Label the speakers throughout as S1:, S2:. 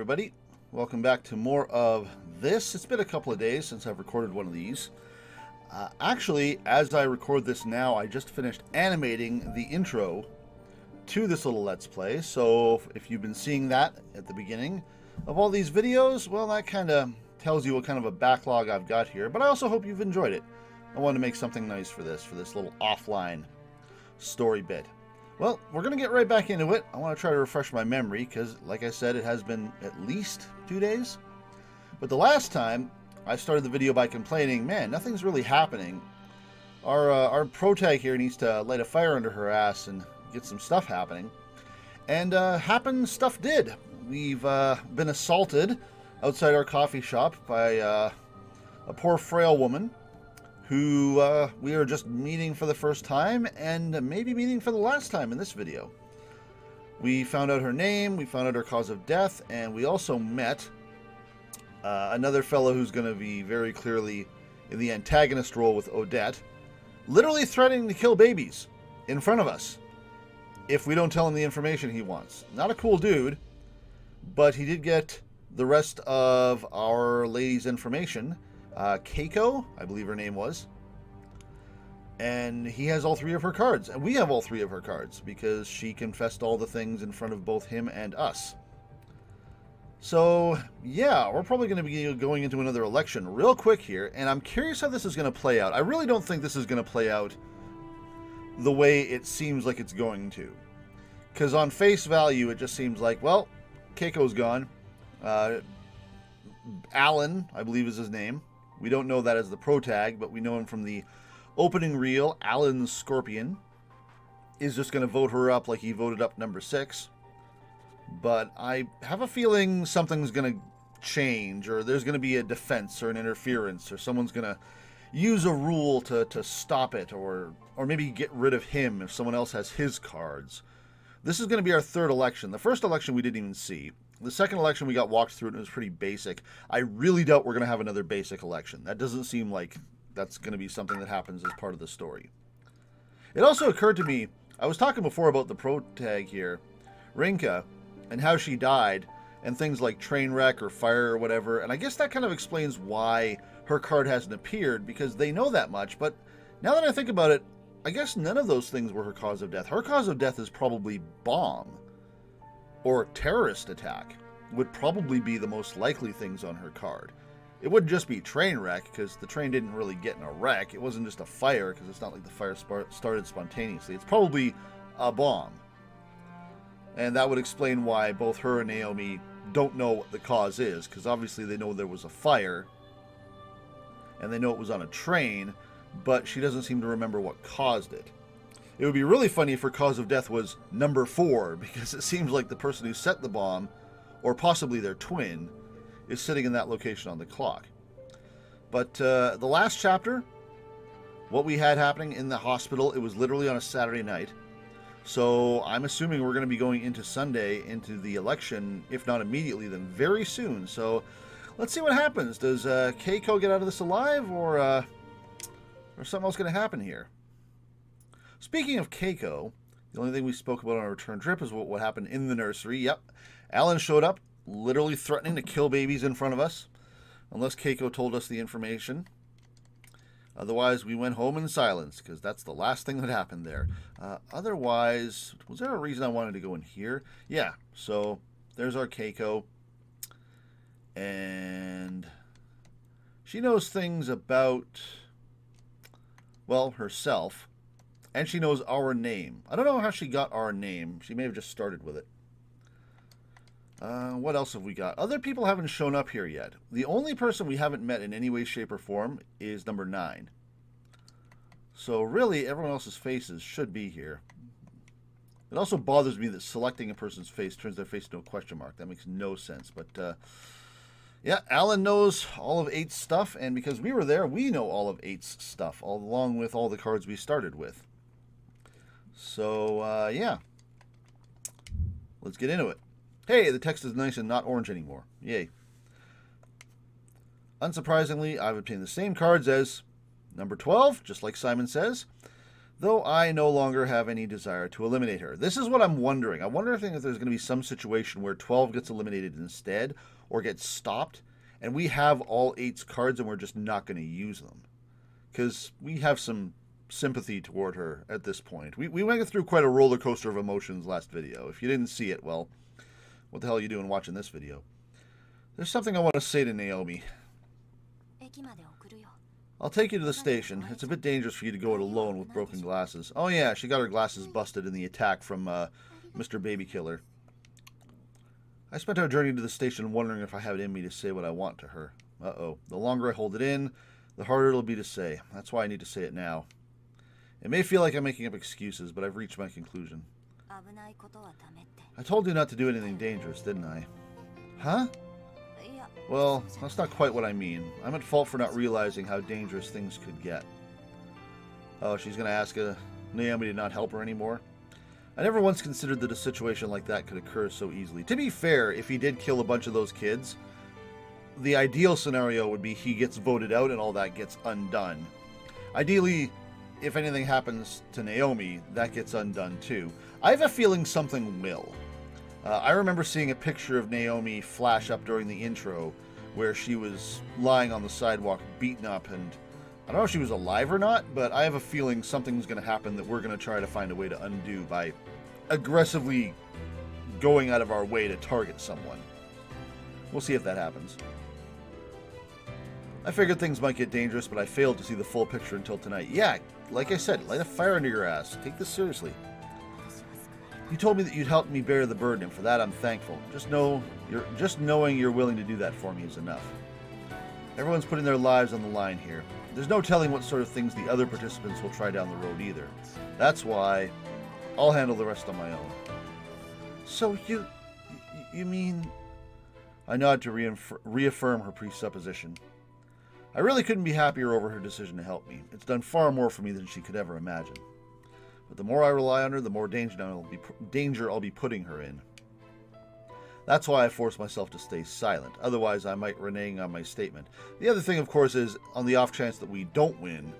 S1: everybody. Welcome back to more of this. It's been a couple of days since I've recorded one of these. Actually, as I record this now, I just finished animating the intro to this little Let's Play. So if you've been seeing that at the beginning of all these videos, well, that kind of tells you what kind of a backlog I've got here. But I also hope you've enjoyed it. I wanted to make something nice for this little offline story bit. Well, we're going to get right back into it. I want to try to refresh my memory because, like I said, it has been at least 2 days. But the last time, I started the video by complaining, man, nothing's really happening. Our pro-tag here needs to light a fire under her ass and get some stuff happening. And stuff did. We've been assaulted outside our coffee shop by a poor frail woman who we are just meeting for the first time and maybe meeting for the last time in this video. We found out her name, we found out her cause of death, and we also met another fellow who's going to be very clearly in the antagonist role with Odette, literally threatening to kill babies in front of us if we don't tell him the information he wants. Not a cool dude, but he did get the rest of our lady's information. Keiko, I believe her name was. And he has all 3 of her cards. And we have all 3 of her cards because she confessed all the things in front of both him and us. So, yeah, we're probably going to be going into another election real quick here. And I'm curious how this is going to play out. I really don't think this is going to play out the way it seems like it's going to. Because on face value, it just seems like, well, Keiko's gone. Alan, I believe is his name. We don't know that as the pro tag, but we know him from the opening reel. Alan Scorpion is just going to vote her up like he voted up number 6. But I have a feeling something's going to change, or there's going to be a defense or an interference, or someone's going to use a rule to stop it, or maybe get rid of him if someone else has his cards. This is going to be our 3rd election. The first election we didn't even see. The second election we got walked through and it was pretty basic. I really doubt we're going to have another basic election. That doesn't seem like that's going to be something that happens as part of the story. It also occurred to me, I was talking before about the pro tag here, Rinka, and how she died, and things like train wreck or fire or whatever, and I guess that kind of explains why her card hasn't appeared, because they know that much, but now that I think about it, I guess none of those things were her cause of death. Her cause of death is probably bomb. Or terrorist attack would probably be the most likely things on her card. It wouldn't just be train wreck, because the train didn't really get in a wreck. It wasn't just a fire, because it's not like the fire started spontaneously. It's probably a bomb. And that would explain why both her and Naomi don't know what the cause is, because obviously they know there was a fire, and they know it was on a train, but she doesn't seem to remember what caused it. It would be really funny if her cause of death was number 4, because it seems like the person who set the bomb, or possibly their twin, is sitting in that location on the clock. But the last chapter, what we had happening in the hospital, it was literally on a Saturday night. So I'm assuming we're going to be going into Sunday, into the election, if not immediately, then very soon. So let's see what happens. Does Keiko get out of this alive, or something else going to happen here? Speaking of Keiko, the only thing we spoke about on our return trip is what happened in the nursery. Yep, Alan showed up, literally threatening to kill babies in front of us, unless Keiko told us the information. Otherwise, we went home in silence, because that's the last thing that happened there. Otherwise, was there a reason I wanted to go in here? Yeah, so there's our Keiko. And she knows things about, well, herself. And she knows our name. I don't know how she got our name. She may have just started with it. What else have we got? Other people haven't shown up here yet. The only person we haven't met in any way, shape, or form is number 9. So really, everyone else's faces should be here. It also bothers me that selecting a person's face turns their face into a question mark. That makes no sense. But, yeah, Alan knows all of 8's stuff. And because we were there, we know all of 8's stuff, along with all the cards we started with. So, yeah. Let's get into it. Hey, the text is nice and not orange anymore. Yay. Unsurprisingly, I've obtained the same cards as number 12, just like Psy'Min Sezz. though I no longer have any desire to eliminate her. This is what I'm wondering. I wonder if there's going to be some situation where 12 gets eliminated instead, or gets stopped, and we have all 8's cards and we're just not going to use them. Because we have some sympathy toward her at this point. We went through quite a roller coaster of emotions last video. If you didn't see it, well, what the hell are you doing watching this video? There's something I want to say to Naomi. I'll take you to the station. It's a bit dangerous for you to go it alone with broken glasses. Oh yeah, she got her glasses busted in the attack from Mr. Baby Killer. I spent our journey to the station wondering if I have it in me to say what I want to her. Uh-oh. The longer I hold it in, the harder it'll be to say. That's why I need to say it now. It may feel like I'm making up excuses, but I've reached my conclusion. I told you not to do anything dangerous, didn't I? Huh? Well, that's not quite what I mean. I'm at fault for not realizing how dangerous things could get. Oh, she's going to ask Naomi to not help her anymore? I never once considered that a situation like that could occur so easily. To be fair, if he did kill a bunch of those kids, the ideal scenario would be he gets voted out and all that gets undone. Ideally, if anything happens to Naomi, that gets undone too. I have a feeling something will. I remember seeing a picture of Naomi flash up during the intro where she was lying on the sidewalk beaten up, and I don't know if she was alive or not, but I have a feeling something's going to happen that we're going to try to find a way to undo by aggressively going out of our way to target someone. We'll see if that happens. I figured things might get dangerous, but I failed to see the full picture until tonight. Yeah, like I said, light a fire under your ass. Take this seriously. You told me that you'd help me bear the burden, and for that I'm thankful. Just knowing you're willing to do that for me is enough. Everyone's putting their lives on the line here. There's no telling what sort of things the other participants will try down the road either. That's why I'll handle the rest on my own. So you mean... I nod to reaffirm her presupposition. I really couldn't be happier over her decision to help me. It's done far more for me than she could ever imagine. But the more I rely on her, the more danger I'll be putting her in. That's why I force myself to stay silent. Otherwise, I might renege on my statement. The other thing, of course, is on the off chance that we don't win,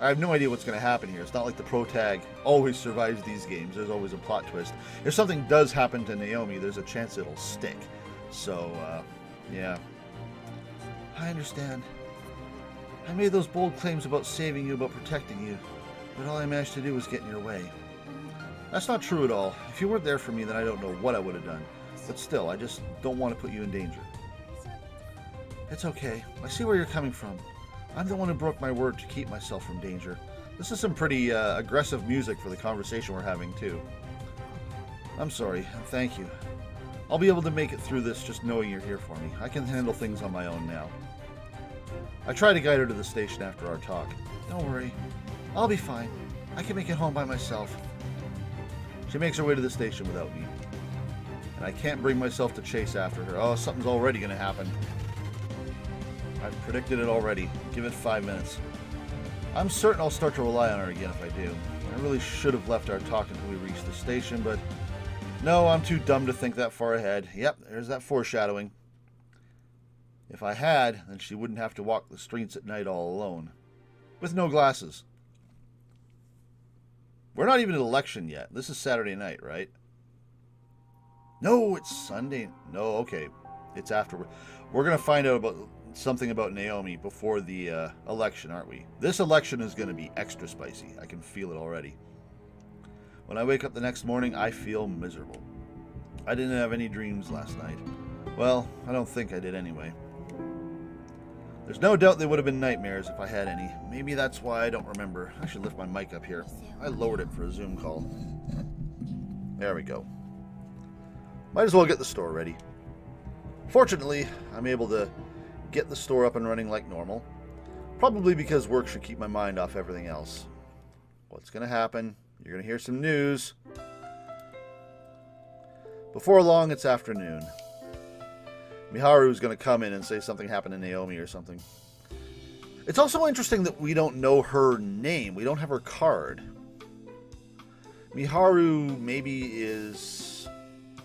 S1: I have no idea what's going to happen here. It's not like the pro tag always survives these games. There's always a plot twist. If something does happen to Naomi, there's a chance it'll stick. So, yeah. I understand. I made those bold claims about saving you, about protecting you. But all I managed to do was get in your way. That's not true at all. If you weren't there for me, then I don't know what I would have done. But still, I just don't want to put you in danger. It's okay. I see where you're coming from. I'm the one who broke my word to keep myself from danger. This is some pretty aggressive music for the conversation we're having, too. I'm sorry, and thank you. I'll be able to make it through this just knowing you're here for me. I can handle things on my own now. I try to guide her to the station after our talk. Don't worry. I'll be fine. I can make it home by myself. She makes her way to the station without me. And I can't bring myself to chase after her. Oh, something's already going to happen. I've predicted it already. Give it 5 minutes. I'm certain I'll start to rely on her again if I do. I really should have left our talk until we reached the station, but no, I'm too dumb to think that far ahead. Yep, there's that foreshadowing. If I had, then she wouldn't have to walk the streets at night all alone. With no glasses. We're not even at election yet. This is Saturday night, right? No, it's Sunday. No, okay. It's after. We're going to find out about something about Naomi before the election, aren't we? This election is going to be extra spicy. I can feel it already. When I wake up the next morning, I feel miserable. I didn't have any dreams last night. Well, I don't think I did anyway. There's no doubt they would have been nightmares if I had any. Maybe that's why I don't remember. I should lift my mic up here. I lowered it for a Zoom call. There we go. Might as well get the store ready. Fortunately, I'm able to get the store up and running like normal. Probably because work should keep my mind off everything else. What's going to happen? You're going to hear some news. Before long, it's afternoon. Miharu's going to come in and say something happened to Naomi or something. It's also interesting that we don't know her name. We don't have her card. Miharu maybe is...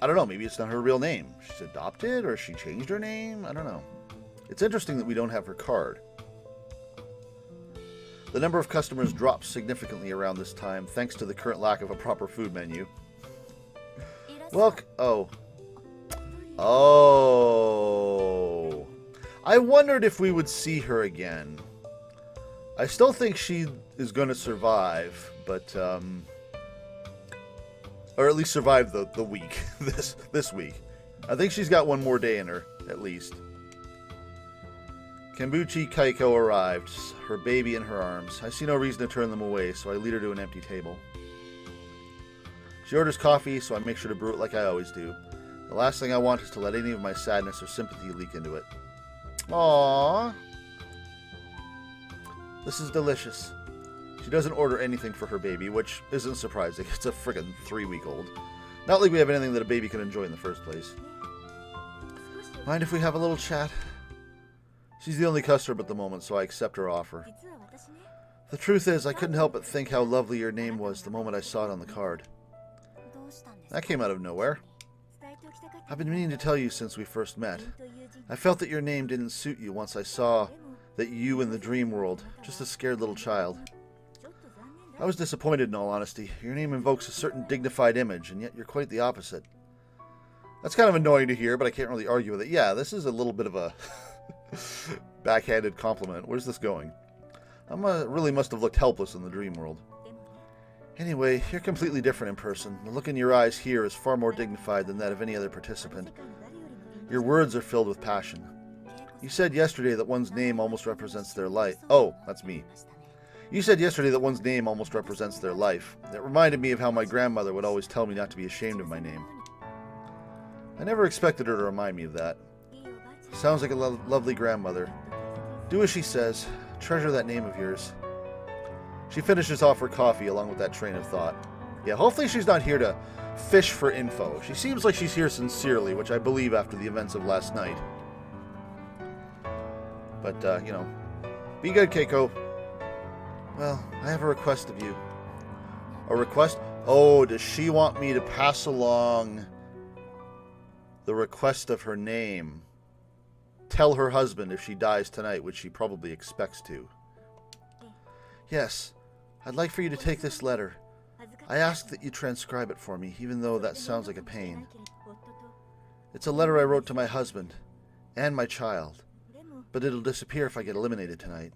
S1: I don't know. Maybe it's not her real name. She's adopted or she changed her name. I don't know. It's interesting that we don't have her card. The number of customers drops significantly around this time, thanks to the current lack of a proper food menu. Oh. Oh. I wondered if we would see her again. I still think she is going to survive, but, or at least survive the week, this week. I think she's got one more day in her, at least. Kamabuchi Kaiko arrived, her baby in her arms. I see no reason to turn them away, so I lead her to an empty table. She orders coffee, so I make sure to brew it like I always do. The last thing I want is to let any of my sadness or sympathy leak into it. Aww. This is delicious. She doesn't order anything for her baby, which isn't surprising. It's a friggin' 3-week-old. Not like we have anything that a baby can enjoy in the first place. Mind if we have a little chat? She's the only customer at the moment, so I accept her offer. The truth is, I couldn't help but think how lovely your name was the moment I saw it on the card. That came out of nowhere. I've been meaning to tell you since we first met. I felt that your name didn't suit you once I saw that you in the dream world, just a scared little child. I was disappointed in all honesty. Your name invokes a certain dignified image, and yet you're quite the opposite. That's kind of annoying to hear, but I can't really argue with it. Yeah, this is a little bit of a backhanded compliment. Where's this going? I really must have looked helpless in the dream world. Anyway, you're completely different in person. The look in your eyes here is far more dignified than that of any other participant. Your words are filled with passion. You said yesterday that one's name almost represents their life. Oh, that's me. You said yesterday that one's name almost represents their life. It reminded me of how my grandmother would always tell me not to be ashamed of my name. I never expected her to remind me of that. Sounds like a lovely grandmother. Do as she says. Treasure that name of yours. She finishes off her coffee along with that train of thought. Yeah, hopefully she's not here to fish for info. She seems like she's here sincerely, which I believe after the events of last night. But, you know, be good, Keiko. Well, I have a request of you. A request? Oh, does she want me to pass along the request of her name? Tell her husband if she dies tonight, which she probably expects to. Yes, I'd like for you to take this letter. I ask that you transcribe it for me, even though that sounds like a pain. It's a letter I wrote to my husband and my child, but it'll disappear if I get eliminated tonight.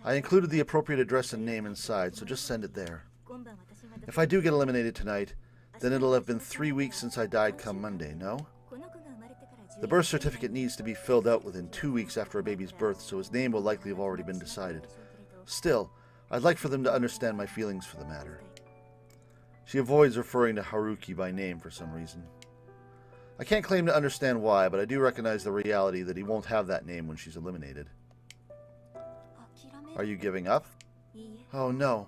S1: I included the appropriate address and name inside, so just send it there. If I do get eliminated tonight, then it'll have been 3 weeks since I died come Monday, no? The birth certificate needs to be filled out within 2 weeks after a baby's birth, so his name will likely have already been decided. Still, I'd like for them to understand my feelings for the matter. She avoids referring to Haruki by name for some reason. I can't claim to understand why, but I do recognize the reality that he won't have that name when she's eliminated. Are you giving up? Oh no.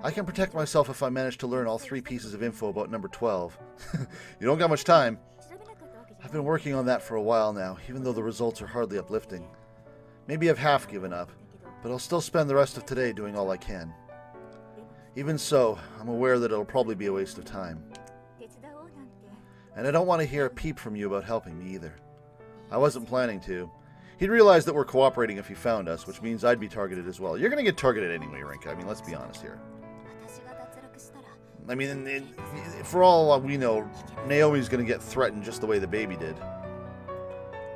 S1: I can protect myself if I manage to learn all 3 pieces of info about number 12. You don't got much time. I've been working on that for a while now, even though the results are hardly uplifting. Maybe I've half given up, but I'll still spend the rest of today doing all I can. Even so, I'm aware that it'll probably be a waste of time. And I don't want to hear a peep from you about helping me either. I wasn't planning to. He'd realize that we're cooperating if he found us, which means I'd be targeted as well. You're going to get targeted anyway, Rinka. I mean, let's be honest here. I mean, for all we know, Naomi's going to get threatened just the way the baby did.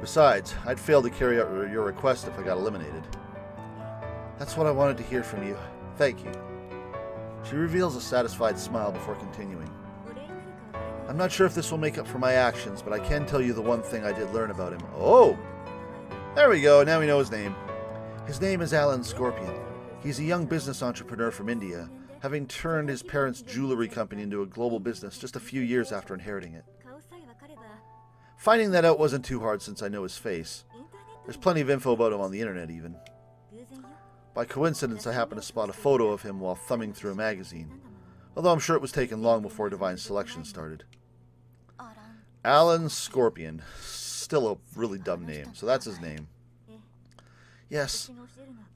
S1: Besides, I'd fail to carry out your request if I got eliminated. That's what I wanted to hear from you. Thank you. She reveals a satisfied smile before continuing. I'm not sure if this will make up for my actions, but I can tell you the one thing I did learn about him. Oh! There we go, now we know his name. His name is Alan Scorpion. He's a young business entrepreneur from India, having turned his parents' jewelry company into a global business just a few years after inheriting it. Finding that out wasn't too hard since I know his face. There's plenty of info about him on the internet even. By coincidence, I happened to spot a photo of him while thumbing through a magazine, although I'm sure it was taken long before Divine Selection started. Alan Scorpion. Still a really dumb name, so that's his name. Yes,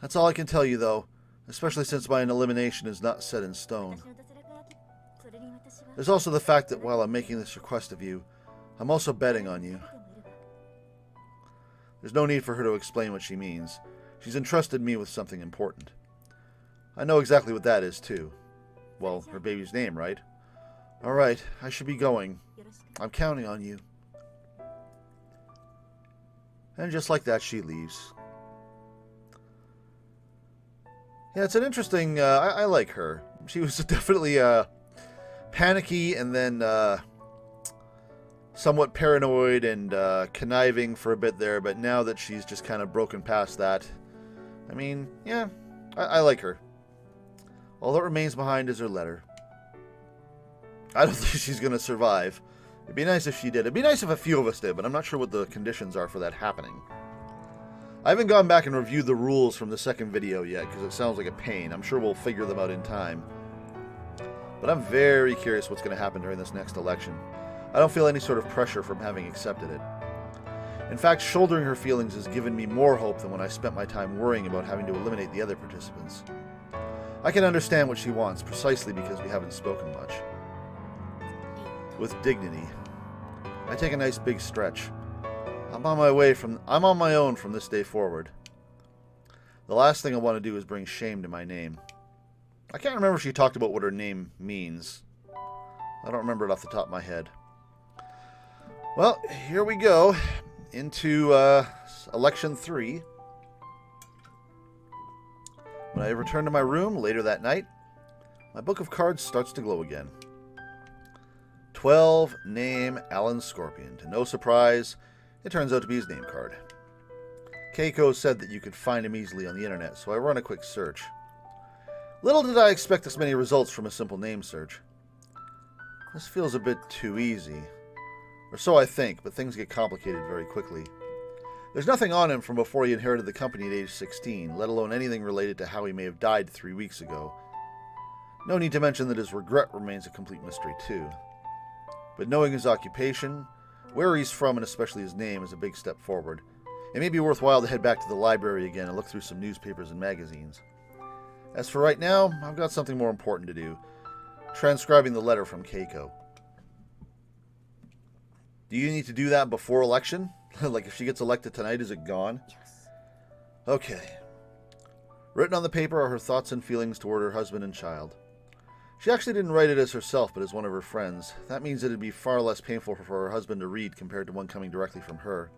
S1: that's all I can tell you though, especially since my elimination is not set in stone. There's also the fact that while I'm making this request of you, I'm also betting on you. There's no need for her to explain what she means. She's entrusted me with something important. I know exactly what that is, too. Well, her baby's name, right? Alright, I should be going. I'm counting on you. And just like that, she leaves. Yeah, it's an interesting... I like her. She was definitely panicky and then somewhat paranoid and conniving for a bit there, but now that she's just kind of broken past that, I mean, yeah, I like her. All that remains behind is her letter. I don't think she's going to survive. It'd be nice if she did. It'd be nice if a few of us did, but I'm not sure what the conditions are for that happening. I haven't gone back and reviewed the rules from the second video yet, because it sounds like a pain. I'm sure we'll figure them out in time. But I'm very curious what's going to happen during this next election. I don't feel any sort of pressure from having accepted it. In fact, shouldering her feelings has given me more hope than when I spent my time worrying about having to eliminate the other participants. I can understand what she wants, precisely because we haven't spoken much. With dignity. I take a nice big stretch. I'm on my own from this day forward. The last thing I want to do is bring shame to my name. I can't remember if she talked about what her name means. I don't remember it off the top of my head. Well, here we go into election 3. When I return to my room later that night, my book of cards starts to glow again. 12, name, Alan Scorpion. To no surprise, it turns out to be his name card. Keiko said that you could find him easily on the internet, so I run a quick search. Little did I expect this many results from a simple name search. This feels a bit too easy. Or so I think, but things get complicated very quickly. There's nothing on him from before he inherited the company at age 16, let alone anything related to how he may have died 3 weeks ago. No need to mention that his regret remains a complete mystery too. But knowing his occupation, where he's from, and especially his name, is a big step forward. It may be worthwhile to head back to the library again and look through some newspapers and magazines. As for right now, I've got something more important to do. Transcribing the letter from Keiko. Do you need to do that before election? Like if she gets elected tonight, is it gone? Yes. Okay. Written on the paper are her thoughts and feelings toward her husband and child. She actually didn't write it as herself, but as one of her friends. That means it'd be far less painful for her husband to read compared to one coming directly from her.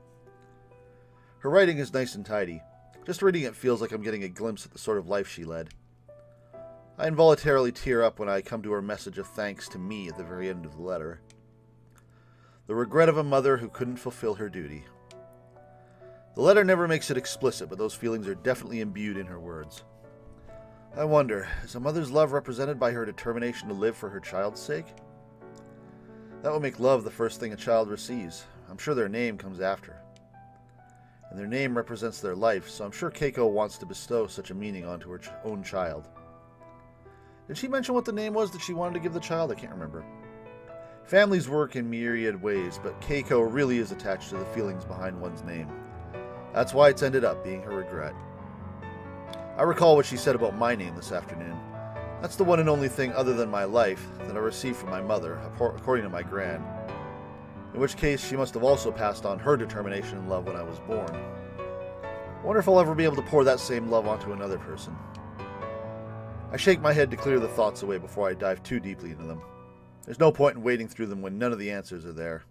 S1: Her writing is nice and tidy. Just reading it feels like I'm getting a glimpse at the sort of life she led. I involuntarily tear up when I come to her message of thanks to me at the very end of the letter. The regret of a mother who couldn't fulfill her duty. The letter never makes it explicit, but those feelings are definitely imbued in her words. I wonder, is a mother's love represented by her determination to live for her child's sake? That would make love the first thing a child receives. I'm sure their name comes after. And their name represents their life, so I'm sure Keiko wants to bestow such a meaning onto her own child. Did she mention what the name was that she wanted to give the child? I can't remember. Families work in myriad ways, but Keiko really is attached to the feelings behind one's name. That's why it's ended up being her regret. I recall what she said about my name this afternoon. That's the one and only thing other than my life that I received from my mother, according to my gran. In which case, she must have also passed on her determination and love when I was born. I wonder if I'll ever be able to pour that same love onto another person. I shake my head to clear the thoughts away before I dive too deeply into them. There's no point in wading through them when none of the answers are there.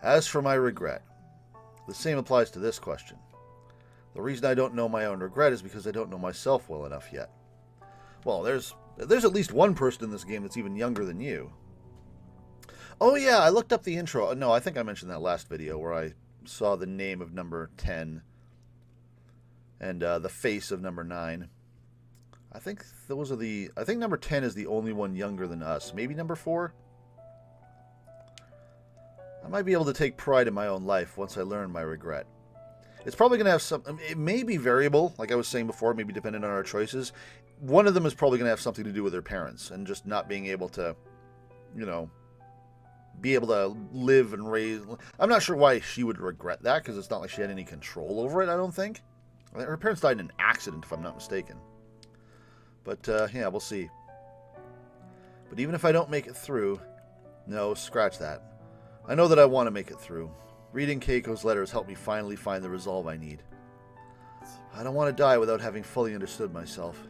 S1: As for my regret, the same applies to this question. The reason I don't know my own regret is because I don't know myself well enough yet. Well, there's at least one person in this game that's even younger than you. Oh yeah, I looked up the intro. No, I think I mentioned that last video where I saw the name of number 10 and the face of number 9. I think number 10 is the only one younger than us. Maybe number 4? I might be able to take pride in my own life once I learn my regret. It's probably going to have some... It may be variable, like I was saying before, maybe dependent on our choices. One of them is probably going to have something to do with their parents and just not being able to, you know, be able to live and raise... I'm not sure why she would regret that, because it's not like she had any control over it, I don't think. Her parents died in an accident, if I'm not mistaken. But, yeah, we'll see. But even if I don't make it through... No, scratch that. I know that I want to make it through. Reading Keiko's letters helped me finally find the resolve I need. I don't want to die without having fully understood myself.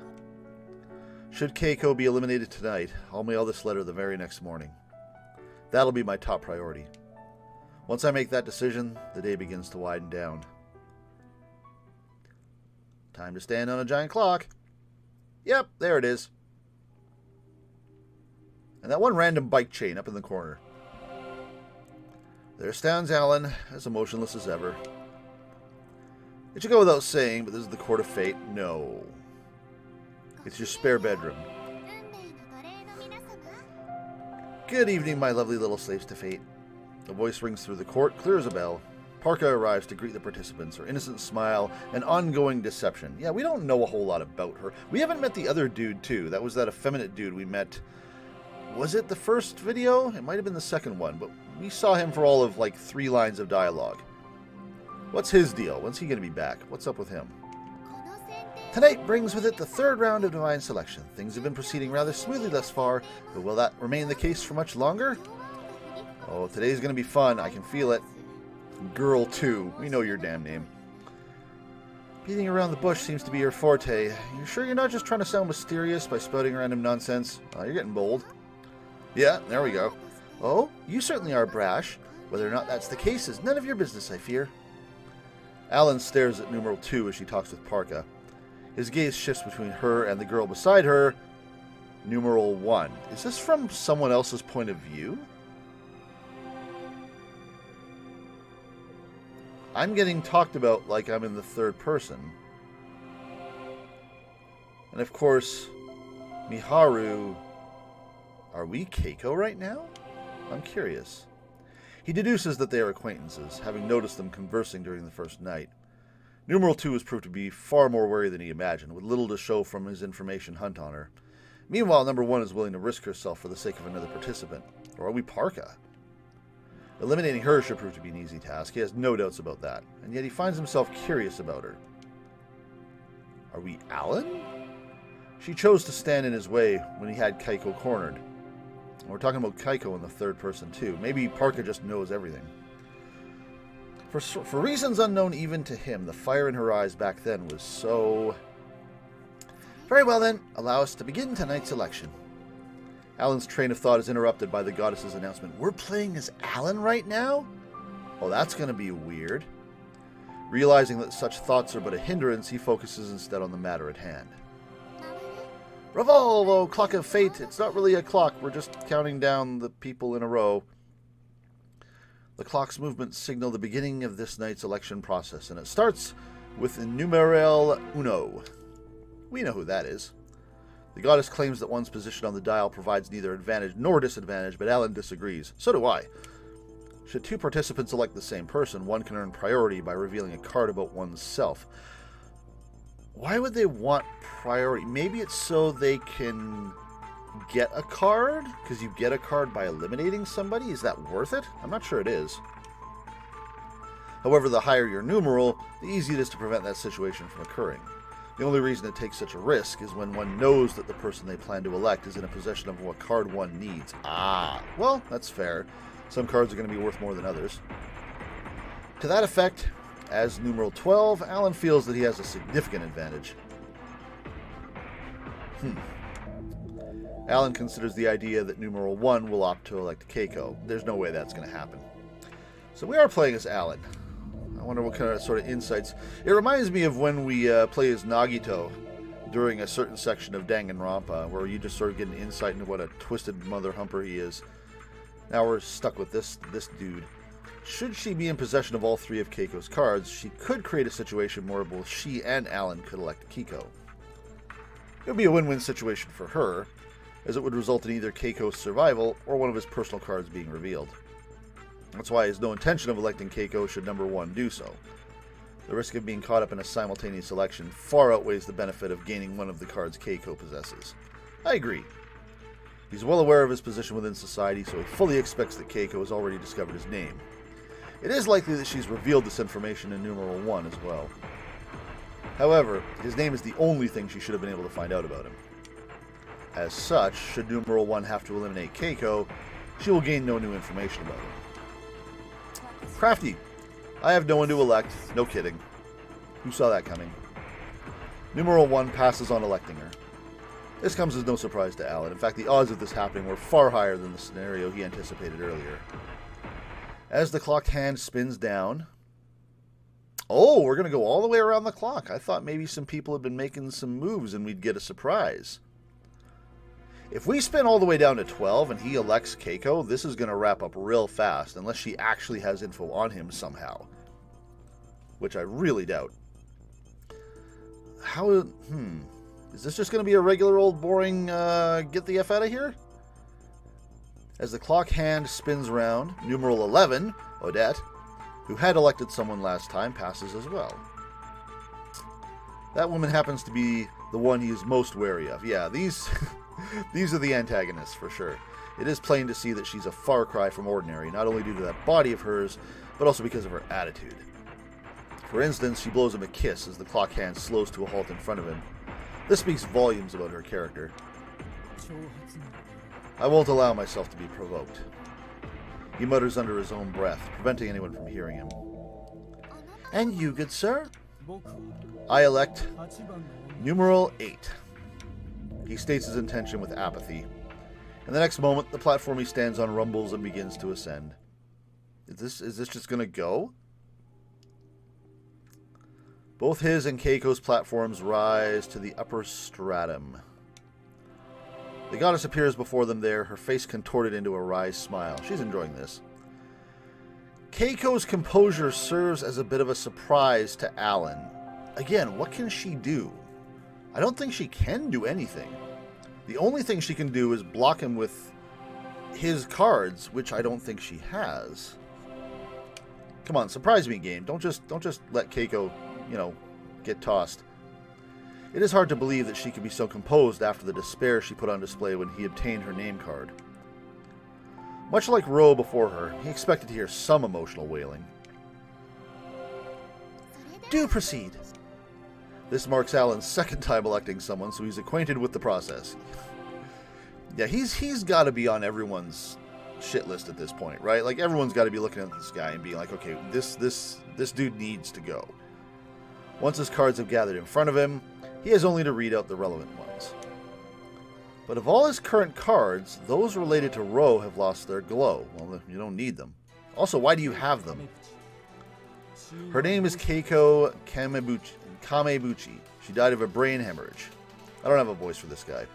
S1: Should Keiko be eliminated tonight, I'll mail this letter the very next morning. That'll be my top priority. Once I make that decision, the day begins to widen down. Time to stand on a giant clock. Yep, there it is. And that one random bike chain up in the corner. There stands Alan, as emotionless as ever. It should go without saying, but this is the court of fate. No. It's your spare bedroom. Good evening, my lovely little slaves to fate. A voice rings through the court, clear as a bell. Parka arrives to greet the participants, her innocent smile and ongoing deception. Yeah, we don't know a whole lot about her. We haven't met the other dude, too. That was that effeminate dude we met. Was it the first video? It might have been the second one, but we saw him for all of, like, 3 lines of dialogue. What's his deal? When's he going to be back? What's up with him? Tonight brings with it the 3rd round of Divine Selection. Things have been proceeding rather smoothly thus far, but will that remain the case for much longer? Oh, today's going to be fun. I can feel it. Girl 2. We know your damn name. Beating around the bush seems to be your forte. You sure you're not just trying to sound mysterious by spouting random nonsense? Oh, you're getting bold. Yeah, there we go. Oh, you certainly are brash. Whether or not that's the case is none of your business, I fear. Alan stares at numeral 2 as she talks with Parka. His gaze shifts between her and the girl beside her. Numeral 1. Is this from someone else's point of view? I'm getting talked about like I'm in the 3rd person. And of course, Miharu... Are we Keiko right now? I'm curious. He deduces that they are acquaintances, having noticed them conversing during the first night. Numeral 2 has proved to be far more wary than he imagined, with little to show from his information hunt on her. Meanwhile, number 1 is willing to risk herself for the sake of another participant. Or are we Parka? Eliminating her should prove to be an easy task. He has no doubts about that, and yet he finds himself curious about her. Are we Alan? She chose to stand in his way when he had Keiko cornered. We're talking about Keiko in the 3rd person too. Maybe Parka just knows everything. For reasons unknown even to him, the fire in her eyes back then was so... Very well then, allow us to begin tonight's election. Alan's train of thought is interrupted by the goddess's announcement. We're playing as Alan right now? Oh, that's going to be weird. Realizing that such thoughts are but a hindrance, he focuses instead on the matter at hand. Bravo, clock of fate. It's not really a clock. We're just counting down the people in a row. The clock's movements signal the beginning of this night's election process, and it starts with the numeral uno. We know who that is. The goddess claims that one's position on the dial provides neither advantage nor disadvantage, but Alan disagrees. So do I. Should 2 participants elect the same person, one can earn priority by revealing a card about one's self. Why would they want priority? Maybe it's so they can get a card? Because you get a card by eliminating somebody? Is that worth it? I'm not sure it is. However, the higher your numeral, the easier it is to prevent that situation from occurring. The only reason it takes such a risk is when one knows that the person they plan to elect is in a possession of what card one needs. Ah, well, that's fair. Some cards are going to be worth more than others. To that effect, as numeral 12, Alan feels that he has a significant advantage. Alan considers the idea that numeral 1 will opt to elect Keiko. There's no way that's going to happen. So we are playing as Alan. I wonder what kind of sort of insights. It reminds me of when we play as Nagito during a certain section of Danganronpa, where you just sort of get an insight into what a twisted mother humper he is. Now we're stuck with this dude. Should she be in possession of all 3 of Keiko's cards, she could create a situation where both she and Alan could elect Keiko. It would be a win-win situation for her, as it would result in either Keiko's survival or one of his personal cards being revealed. That's why he has no intention of electing Keiko should number 1 do so. The risk of being caught up in a simultaneous election far outweighs the benefit of gaining one of the cards Keiko possesses. I agree. He's well aware of his position within society, so he fully expects that Keiko has already discovered his name. It is likely that she's revealed this information in numeral 1 as well. However, his name is the only thing she should have been able to find out about him. As such, should numeral 1 have to eliminate Keiko, she will gain no new information about him. Crafty. I have no one to elect. No kidding. Who saw that coming? Numeral 1 passes on electing her. This comes as no surprise to Alan. In fact, the odds of this happening were far higher than the scenario he anticipated earlier. As the clock hand spins down... Oh, we're going to go all the way around the clock. I thought maybe some people had been making some moves and we'd get a surprise. If we spin all the way down to 12 and he elects Keiko, this is going to wrap up real fast, unless she actually has info on him somehow. Which I really doubt. Is this just going to be a regular old boring, get the F out of here? As the clock hand spins around, numeral 11, Odette, who had elected someone last time, passes as well. That woman happens to be the one he is most wary of. Yeah, these are the antagonists for sure. It is plain to see that she's a far cry from ordinary, not only due to that body of hers, but also because of her attitude. For instance, she blows him a kiss as the clock hand slows to a halt in front of him. This speaks volumes about her character. I won't allow myself to be provoked. He mutters under his own breath, preventing anyone from hearing him. And you, good sir? I elect numeral 8. He states his intention with apathy. In the next moment, the platform he stands on rumbles and begins to ascend. Is this just going to go? Both his and Keiko's platforms rise to the upper stratum. The goddess appears before them there, her face contorted into a wry smile. She's enjoying this. Keiko's composure serves as a bit of a surprise to Alan. Again, what can she do? I don't think she can do anything. The only thing she can do is block him with his cards, which I don't think she has. Come on, surprise me, game. Don't just let Keiko, get tossed. It is hard to believe that she could be so composed after the despair she put on display when he obtained her name card. Much like Ro before her, he expected to hear some emotional wailing. Do proceed. This marks Alan's second time electing someone, so he's acquainted with the process. Yeah, he's got to be on everyone's shit list at this point, right? Like, everyone's got to be looking at this guy and being like, okay, this dude needs to go. Once his cards have gathered in front of him, he has only to read out the relevant ones. But of all his current cards, those related to Ro have lost their glow. Well, you don't need them. Also, why do you have them? Her name is Keiko Kamabuchi. She died of a brain hemorrhage. I don't have a voice for this guy.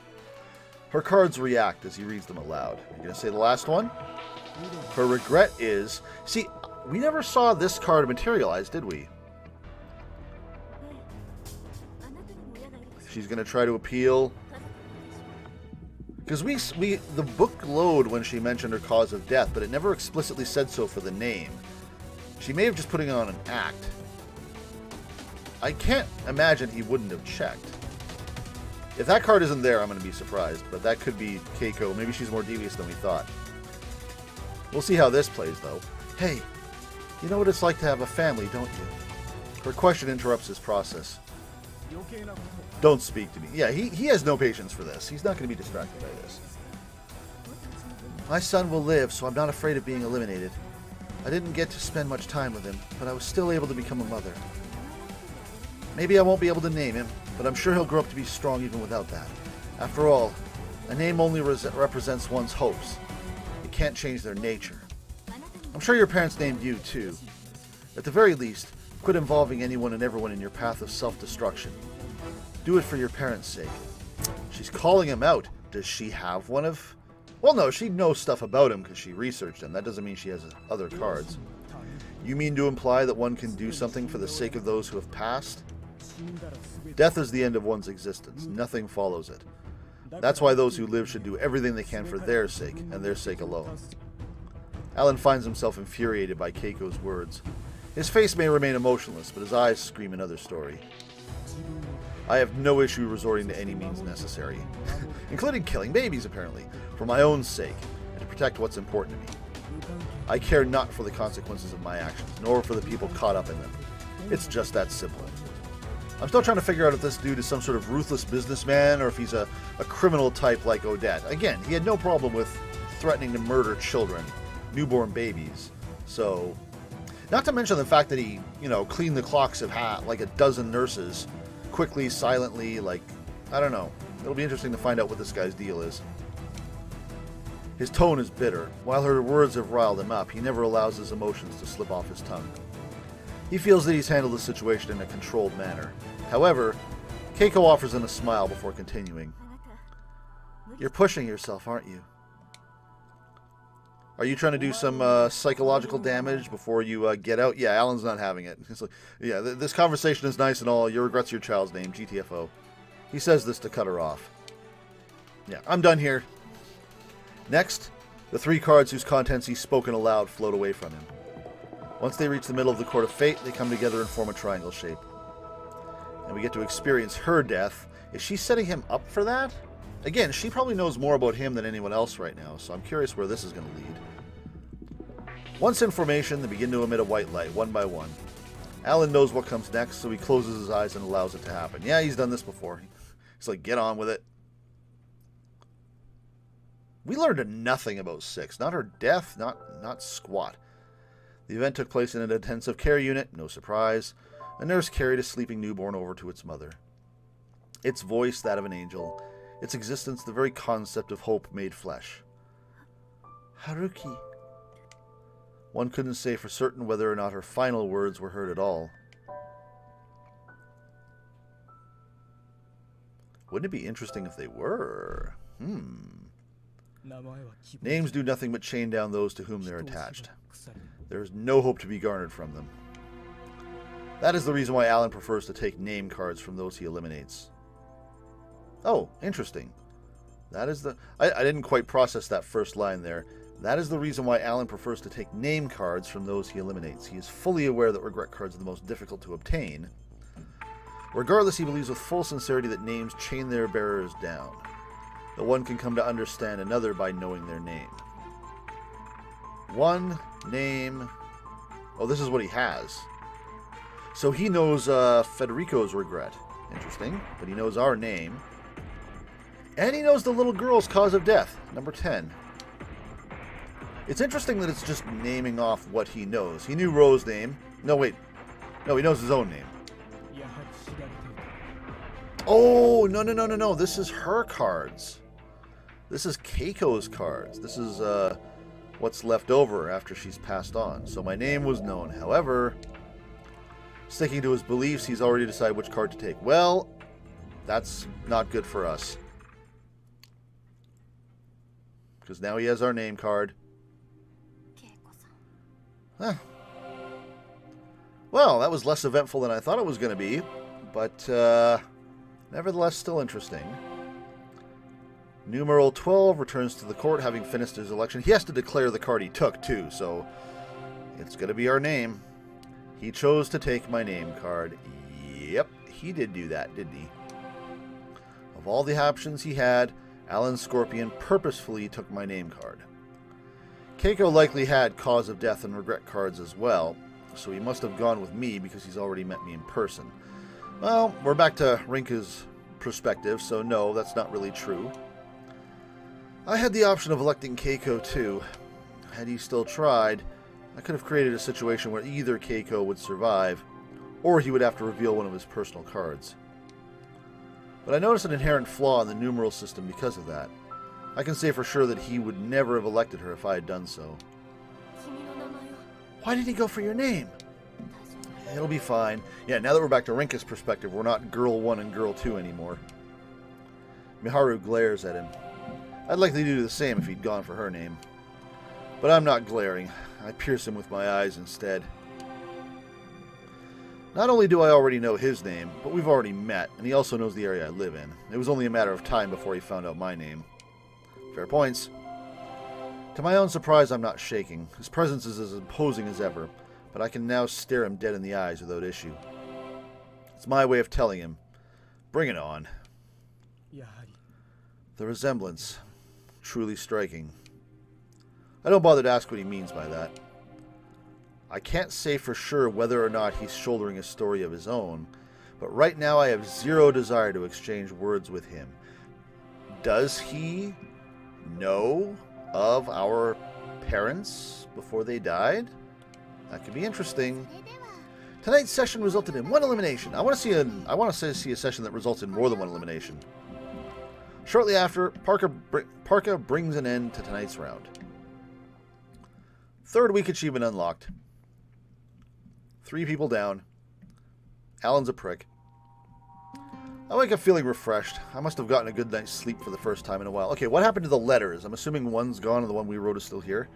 S1: Her cards react as he reads them aloud. Are you going to say the last one? Her regret is... See, we never saw this card materialize, did we? She's going to try to appeal. Because the book glowed when she mentioned her cause of death, but it never explicitly said so for the name. She may have just putting on an act. I can't imagine he wouldn't have checked. If that card isn't there, I'm going to be surprised, but that could be Keiko. Maybe she's more devious than we thought. We'll see how this plays, though. Hey, you know what it's like to have a family, don't you? Her question interrupts his process. Don't speak to me. Yeah, he has no patience for this. He's not going to be distracted by this. My son will live, so I'm not afraid of being eliminated. I didn't get to spend much time with him, but I was still able to become a mother. Maybe I won't be able to name him, but I'm sure he'll grow up to be strong even without that. After all, a name only represents one's hopes. It can't change their nature. I'm sure your parents named you, too. At the very least, quit involving anyone and everyone in your path of self-destruction. Do it for your parents' sake. She's calling him out. Does she have one of... Well, no, she knows stuff about him because she researched him. That doesn't mean she has other cards. You mean to imply that one can do something for the sake of those who have passed? Death is the end of one's existence. Nothing follows it. That's why those who live should do everything they can for their sake, and their sake alone. Alan finds himself infuriated by Keiko's words. His face may remain emotionless, but his eyes scream another story. I have no issue resorting to any means necessary, including killing babies, apparently, for my own sake, and to protect what's important to me. I care not for the consequences of my actions, nor for the people caught up in them. It's just that simple. I'm still trying to figure out if this dude is some sort of ruthless businessman, or if he's a criminal type like Odette. Again, he had no problem with threatening to murder children, newborn babies, so... Not to mention the fact that he, cleaned the clocks of like a dozen nurses, quickly, silently, like, I don't know. It'll be interesting to find out what this guy's deal is. His tone is bitter. While her words have riled him up, he never allows his emotions to slip off his tongue. He feels that he's handled the situation in a controlled manner. However, Keiko offers him a smile before continuing. You're pushing yourself, aren't you? Are you trying to do some psychological damage before you get out? Yeah, Alan's not having it. He's like, yeah, this conversation is nice and all. Your regrets your child's name, GTFO. He says this to cut her off. Yeah, I'm done here. Next, the 3 cards whose contents he's spoken aloud float away from him. Once they reach the middle of the Court of Fate, they come together and form a triangle shape. And we get to experience her death. Is she setting him up for that? Again, she probably knows more about him than anyone else right now, so I'm curious where this is going to lead. Once in formation, they begin to emit a white light, one by one. Alan knows what comes next, so he closes his eyes and allows it to happen. Yeah, he's done this before. He's like, get on with it. We learned nothing about 6. Not her death, not squat. The event took place in an intensive care unit, no surprise. A nurse carried a sleeping newborn over to its mother. Its voice, that of an angel. Its existence, the very concept of hope made flesh. Haruki. One couldn't say for certain whether or not her final words were heard at all. Wouldn't it be interesting if they were? Names do nothing but chain down those to whom they're attached. There is no hope to be garnered from them. That is the reason why Alan prefers to take name cards from those he eliminates. Oh, interesting. That is the... I didn't quite process that first line there. That is the reason why Alan prefers to take name cards from those he eliminates. He is fully aware that regret cards are the most difficult to obtain. Regardless, he believes with full sincerity that names chain their bearers down. That one can come to understand another by knowing their name. One name... Oh, this is what he has. So he knows Federico's regret. Interesting. But he knows our name. And he knows the little girl's cause of death, number 10. It's interesting that it's just naming off what he knows. He knew Ro's name. No, wait. No, he knows his own name. Oh, no. This is her cards. This is Keiko's cards. This is what's left over after she's passed on. So my name was known. However, sticking to his beliefs, he's already decided which card to take. Well, that's not good for us. Because now he has our name card. Huh. Well, that was less eventful than I thought it was going to be. But, nevertheless, still interesting. Numeral 12 returns to the court, having finished his election. He has to declare the card he took, too, so it's going to be our name. He chose to take my name card. Yep, he did do that, didn't he? Of all the options he had, Alan Scorpion purposefully took my name card. Keiko likely had cause of death and regret cards as well, so he must have gone with me because he's already met me in person. Well, we're back to Rinka's perspective, so no, that's not really true. I had the option of electing Keiko too. Had he still tried, I could have created a situation where either Keiko would survive, or he would have to reveal one of his personal cards. But I noticed an inherent flaw in the numeral system because of that. I can say for sure that he would never have elected her if I had done so. Why did he go for your name? It'll be fine. Yeah, now that we're back to Rinka's perspective, we're not Girl 1 and Girl 2 anymore. Miharu glares at him. I'd likely do the same if he'd gone for her name. But I'm not glaring. I pierce him with my eyes instead. Not only do I already know his name, but we've already met, and he also knows the area I live in. It was only a matter of time before he found out my name. Fair points. To my own surprise, I'm not shaking. His presence is as imposing as ever, but I can now stare him dead in the eyes without issue. It's my way of telling him, bring it on. The resemblance, truly striking. I don't bother to ask what he means by that. I can't say for sure whether or not he's shouldering a story of his own, but right now I have zero desire to exchange words with him. Does he know of our parents before they died? That could be interesting. Tonight's session resulted in one elimination. I want to see a session that results in more than one elimination. Shortly after, Parka brings an end to tonight's round. Third week achievement unlocked. 3 people down. Alan's a prick. I wake up feeling refreshed. I must have gotten a good night's sleep for the first time in a while. Okay, what happened to the letters? I'm assuming one's gone and the one we wrote is still here.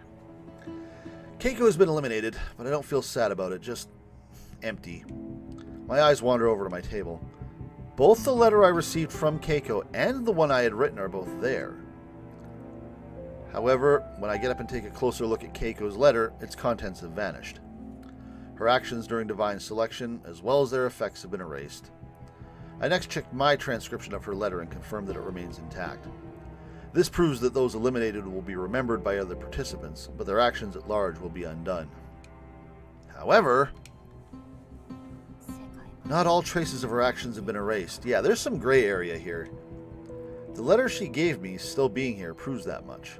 S1: Keiko has been eliminated, but I don't feel sad about it, just empty. My eyes wander over to my table. Both the letter I received from Keiko and the one I had written are both there. However, when I get up and take a closer look at Keiko's letter, its contents have vanished. Her actions during Divine Selection, as well as their effects, have been erased. I next checked my transcription of her letter and confirmed that it remains intact. This proves that those eliminated will be remembered by other participants, but their actions at large will be undone. However, not all traces of her actions have been erased. Yeah, there's some gray area here. The letter she gave me still being here proves that much.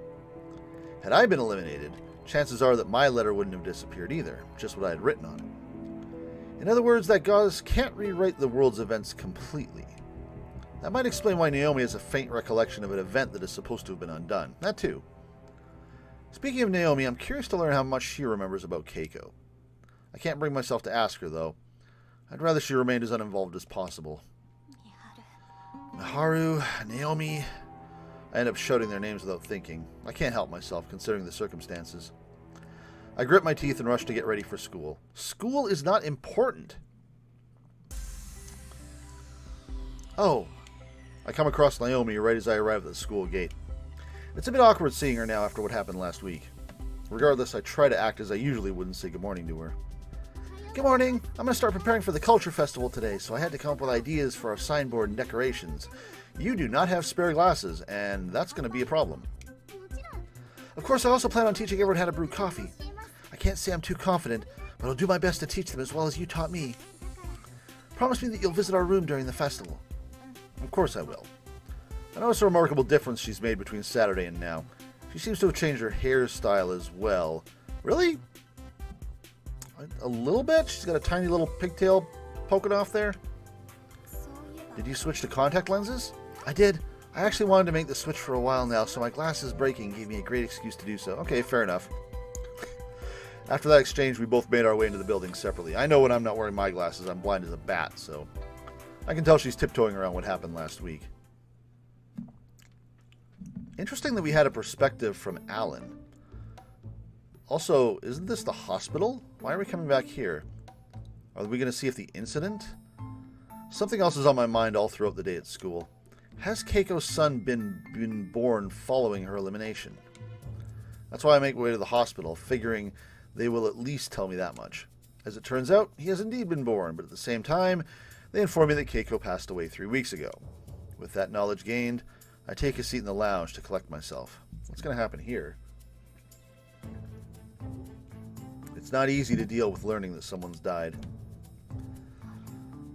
S1: Had I been eliminated, chances are that my letter wouldn't have disappeared either, just what I had written on it. In other words, that goddess can't rewrite the world's events completely. That might explain why Naomi has a faint recollection of an event that is supposed to have been undone. That too. Speaking of Naomi, I'm curious to learn how much she remembers about Keiko. I can't bring myself to ask her, though. I'd rather she remained as uninvolved as possible. Miharu, Naomi... I end up shouting their names without thinking. I can't help myself, considering the circumstances. I grit my teeth and rush to get ready for school. School is not important. Oh. I come across Naomi right as I arrive at the school gate. It's a bit awkward seeing her now after what happened last week. Regardless, I try to act as I usually would and say good morning to her. Good morning. I'm going to start preparing for the Culture Festival today, so I had to come up with ideas for our signboard and decorations. You do not have spare glasses, and that's going to be a problem. Of course, I also plan on teaching everyone how to brew coffee. I can't say I'm too confident, but I'll do my best to teach them as well as you taught me. Promise me that you'll visit our room during the festival. Of course I will. I notice a remarkable difference she's made between Saturday and now. She seems to have changed her hairstyle as well. Really? A little bit? She's got a tiny little pigtail poking off there. Did you switch to contact lenses? I did. I actually wanted to make the switch for a while now, so my glasses breaking gave me a great excuse to do so. Okay, fair enough. After that exchange, we both made our way into the building separately. I know when I'm not wearing my glasses, I'm blind as a bat, so I can tell she's tiptoeing around what happened last week. Interesting that we had a perspective from Alan. Also, isn't this the hospital? Why are we coming back here? Are we going to see if the incident? Something else is on my mind all throughout the day at school. Has Keiko's son been born following her elimination? That's why I make my way to the hospital, figuring they will at least tell me that much. As it turns out, he has indeed been born, but at the same time, they inform me that Keiko passed away 3 weeks ago. With that knowledge gained, I take a seat in the lounge to collect myself. What's going to happen here? It's not easy to deal with learning that someone's died.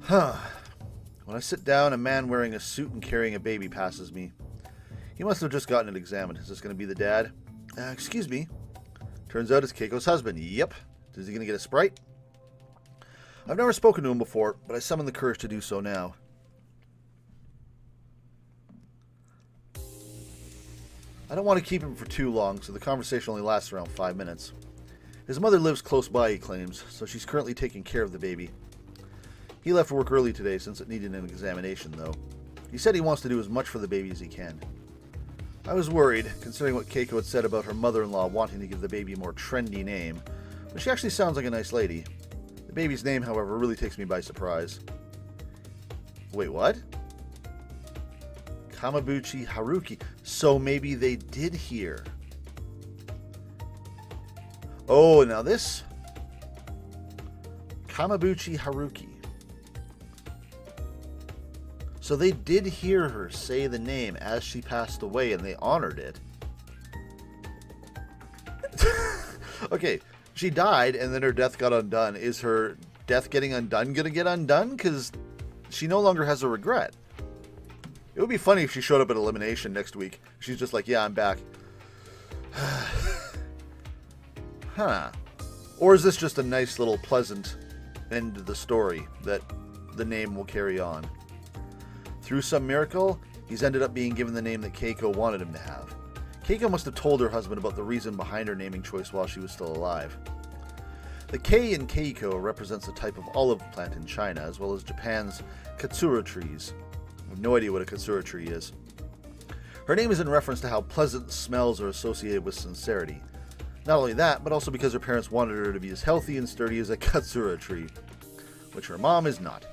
S1: When I sit down, a man wearing a suit and carrying a baby passes me. He must have just gotten it examined. Is this going to be the dad? Excuse me. Turns out it's Keiko's husband. Yep. Is he going to get a Sprite? I've never spoken to him before, but I summon the courage to do so now. I don't want to keep him for too long, so the conversation only lasts around 5 minutes. His mother lives close by, he claims, so she's currently taking care of the baby. He left work early today since it needed an examination, though. He said he wants to do as much for the baby as he can. I was worried, considering what Keiko had said about her mother-in-law wanting to give the baby a more trendy name, but she actually sounds like a nice lady. The baby's name, however, really takes me by surprise. Wait, what? Kamabuchi Haruki. So maybe they did hear. Oh, now this... Kamabuchi Haruki. So they did hear her say the name as she passed away, and they honored it. Okay, she died, and then her death got undone. Is her death getting undone going to get undone? Because she no longer has a regret. It would be funny if she showed up at Elimination next week. She's just like, yeah, I'm back. Huh. Or is this just a nice little pleasant end of the story, that the name will carry on. Through some miracle, he's ended up being given the name that Keiko wanted him to have. Keiko must have told her husband about the reason behind her naming choice while she was still alive. The K in Keiko represents a type of olive plant in China, as well as Japan's katsura trees. I have no idea what a katsura tree is. Her name is in reference to how pleasant smells are associated with sincerity. Not only that, but also because her parents wanted her to be as healthy and sturdy as a katsura tree, which her mom is not.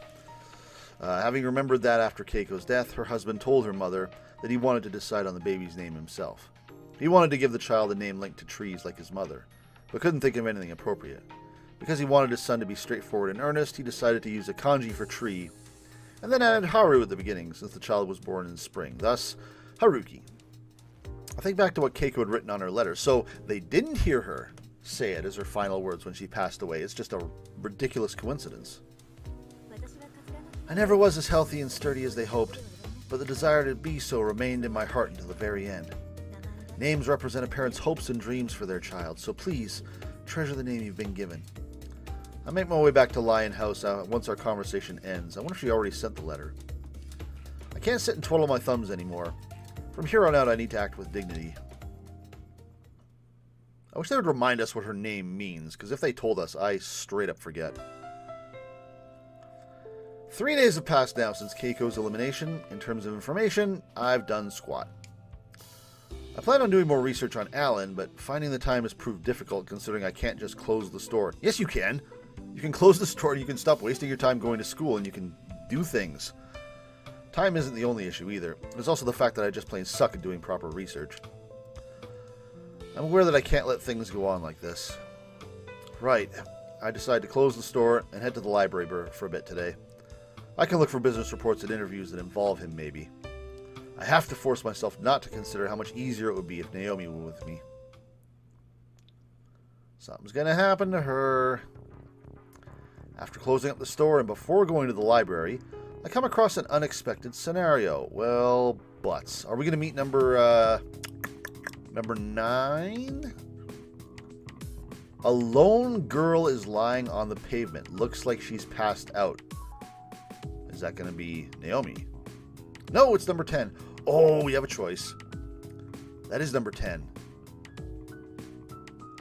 S1: Having remembered that after Keiko's death, her husband told her mother that he wanted to decide on the baby's name himself. He wanted to give the child a name linked to trees like his mother, but couldn't think of anything appropriate. Because he wanted his son to be straightforward and earnest, he decided to use a kanji for tree, and then added Haru at the beginning, since the child was born in spring. Thus, Haruki. I think back to what Keiko had written on her letter. So, they didn't hear her say it as her final words when she passed away. It's just a ridiculous coincidence. I never was as healthy and sturdy as they hoped, but the desire to be so remained in my heart until the very end. Names represent a parent's hopes and dreams for their child, so please, treasure the name you've been given. I make my way back to Lion House once our conversation ends. I wonder if she already sent the letter. I can't sit and twiddle my thumbs anymore. From here on out, I need to act with dignity. I wish they would remind us what her name means, because if they told us, I straight up forget. 3 days have passed now since Keiko's elimination. In terms of information, I've done squat. I plan on doing more research on Alan, but finding the time has proved difficult considering I can't just close the store. Yes, you can! You can close the store and you can stop wasting your time going to school and you can do things. Time isn't the only issue either. There's also the fact that I just plain suck at doing proper research. I'm aware that I can't let things go on like this. Right. I decide to close the store and head to the library for a bit today. I can look for business reports and interviews that involve him, maybe. I have to force myself not to consider how much easier it would be if Naomi were with me. Something's gonna happen to her. After closing up the store and before going to the library, I come across an unexpected scenario. Well, butts. Are we gonna meet number 9? A lone girl is lying on the pavement. Looks like she's passed out. Is that gonna be Naomi? No, it's number 10. Oh, we have a choice. That is number 10.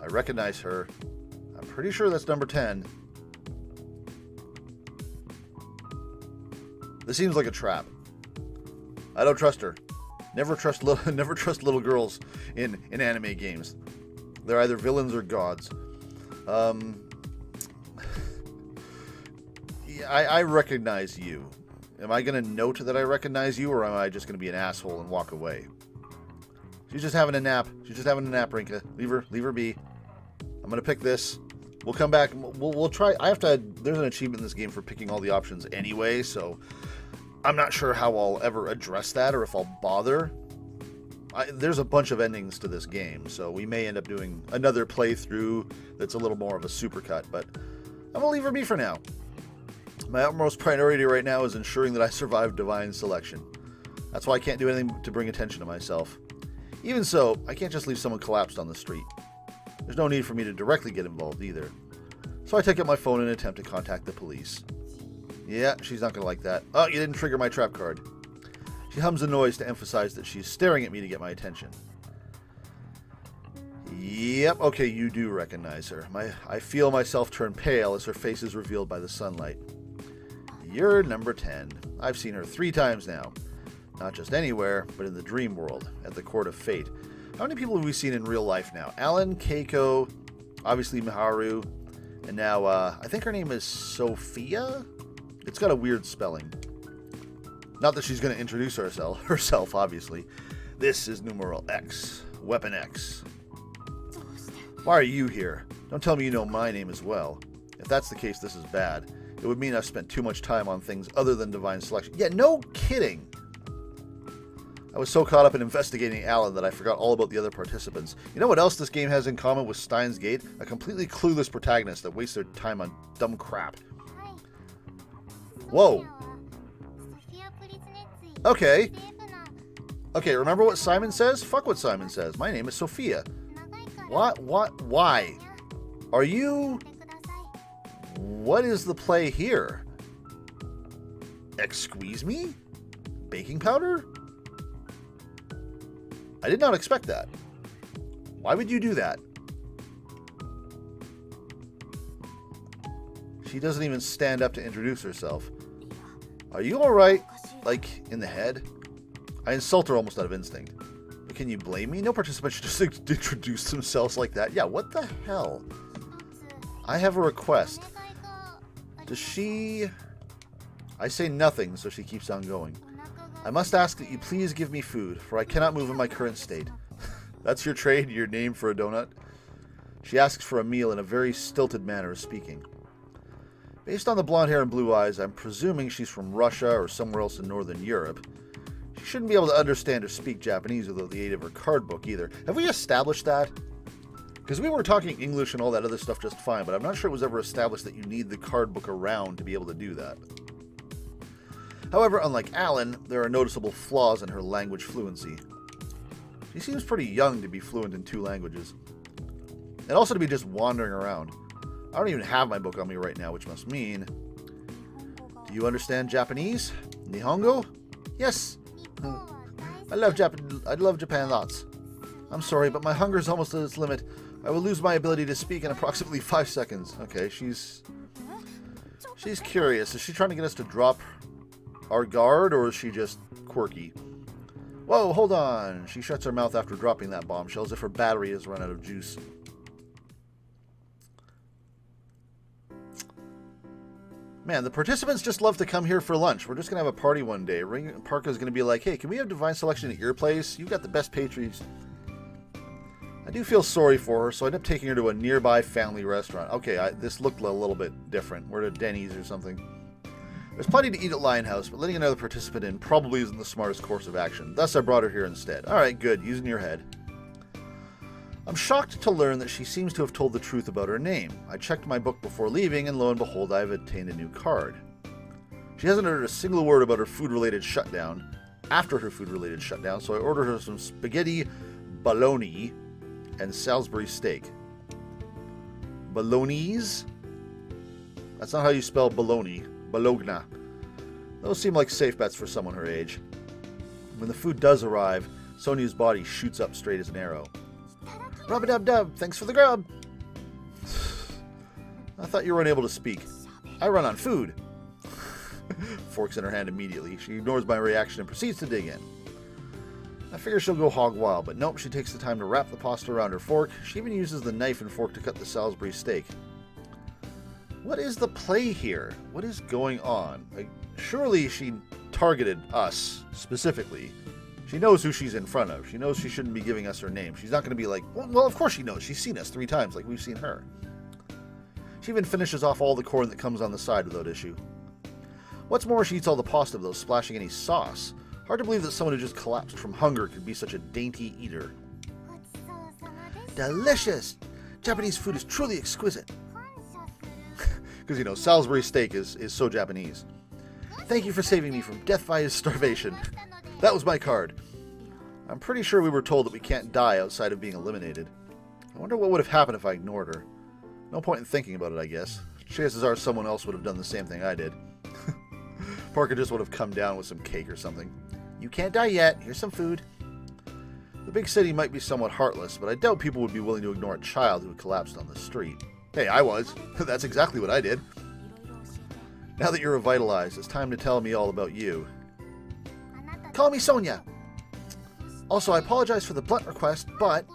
S1: I recognize her. I'm pretty sure that's number 10. This seems like a trap. I don't trust her. Never trust little girls in anime games. They're either villains or gods. Yeah, I recognize you. Am I going to note that I recognize you, or am I just going to be an asshole and walk away? She's just having a nap. She's just having a nap, Rinka. Leave her be. I'm going to pick this. We'll come back. We'll try. There's an achievement in this game for picking all the options anyway, so I'm not sure how I'll ever address that or if I'll bother. There's a bunch of endings to this game, so we may end up doing another playthrough that's a little more of a supercut, but I'm going to leave her be for now. My utmost priority right now is ensuring that I survive divine selection. That's why I can't do anything to bring attention to myself. Even so, I can't just leave someone collapsed on the street. There's no need for me to directly get involved either. So I take out my phone and attempt to contact the police. Yeah, she's not going to like that. Oh, you didn't trigger my trap card. She hums a noise to emphasize that she's staring at me to get my attention. Yep, okay, you do recognize her. I feel myself turn pale as her face is revealed by the sunlight. You're number 10. I've seen her 3 times now. Not just anywhere, but in the dream world, at the court of fate. How many people have we seen in real life now? Alan, Keiko, obviously Miharu, and now, I think her name is Sophia? It's got a weird spelling. Not that she's going to introduce herself, obviously. This is numeral X. Weapon X. Why are you here? Don't tell me you know my name as well. If that's the case, this is bad. It would mean I've spent too much time on things other than divine selection. Yeah, no kidding! I was so caught up in investigating Alan that I forgot all about the other participants. You know what else this game has in common with Steins Gate? A completely clueless protagonist that wastes their time on dumb crap. Whoa! Okay. Okay, remember what Psy'Min says? Fuck what Psy'Min says. My name is Sophia. What? Why? Are you... What is the play here? Squeeze me? Baking powder? I did not expect that. Why would you do that? She doesn't even stand up to introduce herself. Are you alright? Like, in the head? I insult her almost out of instinct. But can you blame me? No participant should just introduce themselves like that. Yeah, what the hell? I have a request. Does she... I say nothing, so she keeps on going. I must ask that you please give me food, for I cannot move in my current state. That's your trade, your name for a donut? She asks for a meal in a very stilted manner of speaking. Based on the blonde hair and blue eyes, I'm presuming she's from Russia or somewhere else in Northern Europe. She shouldn't be able to understand or speak Japanese without the aid of her card book either. Have we established that? Because we were talking English and all that other stuff just fine, but I'm not sure it was ever established that you need the card book around to be able to do that. However, unlike Alan, there are noticeable flaws in her language fluency. She seems pretty young to be fluent in 2 languages. And also to be just wandering around. I don't even have my book on me right now, which must mean... Do you understand Japanese? Nihongo? Yes. I love Japan lots. I'm sorry, but my hunger is almost at its limit. I will lose my ability to speak in approximately 5 seconds. Okay, she's curious. Is she trying to get us to drop our guard, or is she just quirky? Whoa, hold on. She shuts her mouth after dropping that bombshell as if her battery has run out of juice. Man, the participants just love to come here for lunch. We're just going to have a party one day. Parker's going to be like, hey, can we have Divine Selection at your place? You've got the best pastries. I do feel sorry for her, so I end up taking her to a nearby family restaurant. Okay, this looked a little bit different. We're at Denny's or something. There's plenty to eat at Lionhouse, but letting another participant in probably isn't the smartest course of action. Thus, I brought her here instead. Alright, good. Using your head. I'm shocked to learn that she seems to have told the truth about her name. I checked my book before leaving, and lo and behold, I've obtained a new card. She hasn't uttered a single word about her food-related shutdown, after her food-related shutdown, so I ordered her some spaghetti bologna and Salisbury steak. Bolognese? That's not how you spell bologna. Bologna. Those seem like safe bets for someone her age. When the food does arrive, Sonia's body shoots up straight as an arrow. Rub-a-dub-dub, thanks for the grub. I thought you were unable to speak. I run on food. Fork's in her hand immediately. She ignores my reaction and proceeds to dig in. I figure she'll go hog wild, but nope, she takes the time to wrap the pasta around her fork. She even uses the knife and fork to cut the Salisbury steak. What is the play here? What is going on? Like, surely she targeted us, specifically. She knows who she's in front of. She knows she shouldn't be giving us her name. She's not going to be like, well, of course she knows. She's seen us 3 times like we've seen her. She even finishes off all the corn that comes on the side without issue. What's more, she eats all the pasta without splashing any sauce. Hard to believe that someone who just collapsed from hunger could be such a dainty eater. Delicious! Japanese food is truly exquisite. Because, you know, Salisbury steak is so Japanese. Thank you for saving me from death by starvation. That was my card. I'm pretty sure we were told that we can't die outside of being eliminated. I wonder what would have happened if I ignored her. No point in thinking about it, I guess. Chances are someone else would have done the same thing I did. Parker just would have come down with some cake or something. You can't die yet. Here's some food. The big city might be somewhat heartless, but I doubt people would be willing to ignore a child who had collapsed on the street. Hey, I was. That's exactly what I did. Now that you're revitalized, it's time to tell me all about you. Call me Sonia. Also, I apologize for the blunt request, but...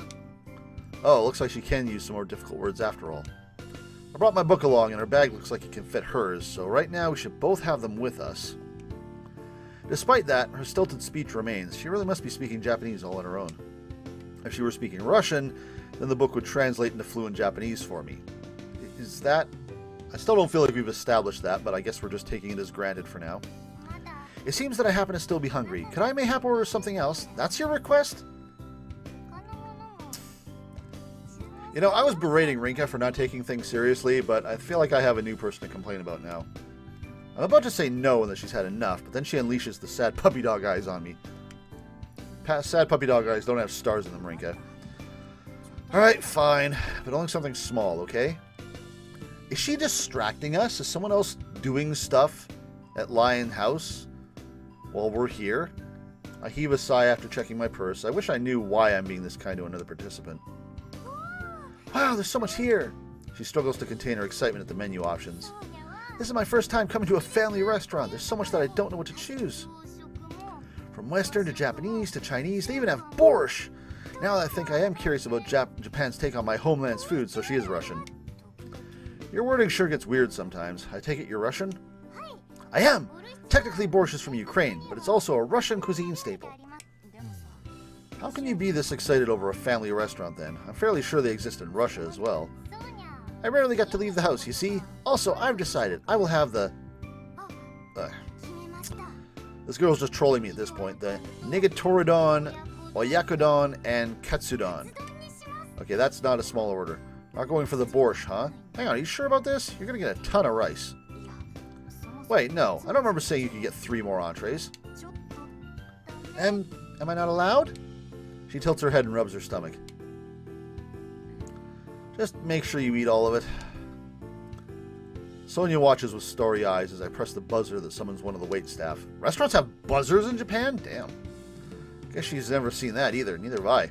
S1: Oh, looks like she can use some more difficult words after all. I brought my book along, and her bag looks like it can fit hers, so right now we should both have them with us. Despite that, her stilted speech remains. She really must be speaking Japanese all on her own. If she were speaking Russian, then the book would translate into fluent Japanese for me. Is that... I still don't feel like we've established that, but I guess we're just taking it as granted for now. It seems that I happen to still be hungry. Could I mayhap order something else? That's your request? You know, I was berating Rinka for not taking things seriously, but I feel like I have a new person to complain about now. I'm about to say no and that she's had enough, but then she unleashes the sad puppy dog eyes on me. Sad puppy dog eyes don't have stars in them, Rinka. Alright, fine, but only something small, okay? Is she distracting us? Is someone else doing stuff at Lion House while we're here? I heave a sigh after checking my purse. I wish I knew why I'm being this kind to another participant. Wow, there's so much here. She struggles to contain her excitement at the menu options. This is my first time coming to a family restaurant. There's so much that I don't know what to choose. From Western to Japanese to Chinese, they even have borscht. Now I think I am curious about Japan's take on my homeland's food, so she is Russian. Your wording sure gets weird sometimes. I take it you're Russian? I am! Technically, borscht is from Ukraine, but it's also a Russian cuisine staple. How can you be this excited over a family restaurant, then? I'm fairly sure they exist in Russia as well. I rarely get to leave the house, you see. Also, I've decided I will have the... This girl's just trolling me at this point. The Nigatorodon, Oyakodon, and Katsudon. Okay, that's not a small order. Not going for the borscht, huh? Hang on, are you sure about this? You're gonna get a ton of rice. Wait, no. I don't remember saying you could get 3 more entrees. Am I not allowed? She tilts her head and rubs her stomach. Just make sure you eat all of it. Sonia watches with starry eyes as I press the buzzer that summons one of the waitstaff. Restaurants have buzzers in Japan? Damn. Guess she's never seen that either. Neither have I.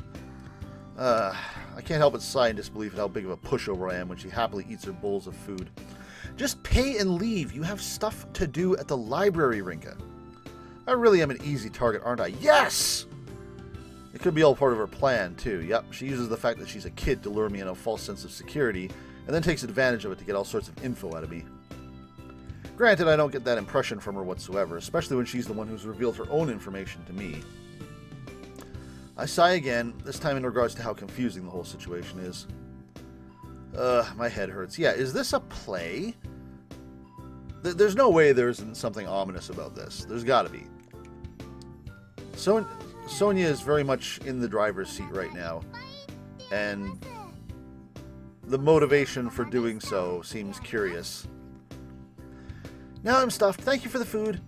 S1: I can't help but sigh in disbelief at how big of a pushover I am when she happily eats her bowls of food. Just pay and leave. You have stuff to do at the library, Rinka. I really am an easy target, aren't I? Yes! It could be all part of her plan, too. Yep, she uses the fact that she's a kid to lure me in a false sense of security, and then takes advantage of it to get all sorts of info out of me. Granted, I don't get that impression from her whatsoever, especially when she's the one who's revealed her own information to me. I sigh again, this time in regards to how confusing the whole situation is. My head hurts. Yeah, is this a play? There's no way there isn't something ominous about this. There's gotta be. Sonia is very much in the driver's seat right now, and the motivation for doing so seems curious. Now I'm stuffed. Thank you for the food.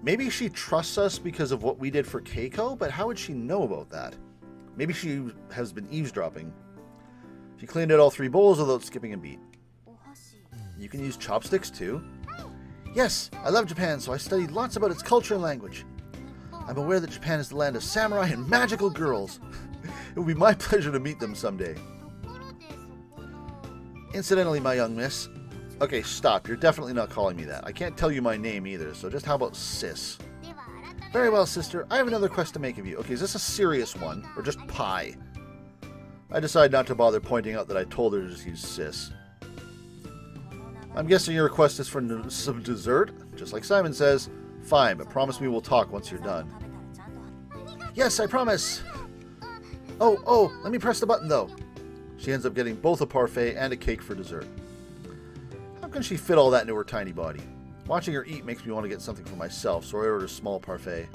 S1: Maybe she trusts us because of what we did for Keiko, but how would she know about that? Maybe she has been eavesdropping. She cleaned out all 3 bowls without skipping a beat. You can use chopsticks too? Yes, I love Japan, so I studied lots about its culture and language. I'm aware that Japan is the land of samurai and magical girls. It would be my pleasure to meet them someday. Incidentally, my young miss... Okay, stop. You're definitely not calling me that. I can't tell you my name either, so just how about sis? Very well, sister. I have another request to make of you. Okay, is this a serious one, or just pie? I decide not to bother pointing out that I told her to just use sis. I'm guessing your request is for some dessert? Just like Psy'Min says. Fine, but promise me we'll talk once you're done. Yes, I promise! Oh, let me press the button, though. She ends up getting both a parfait and a cake for dessert. How can she fit all that into her tiny body? Watching her eat makes me want to get something for myself, so I order a small parfait.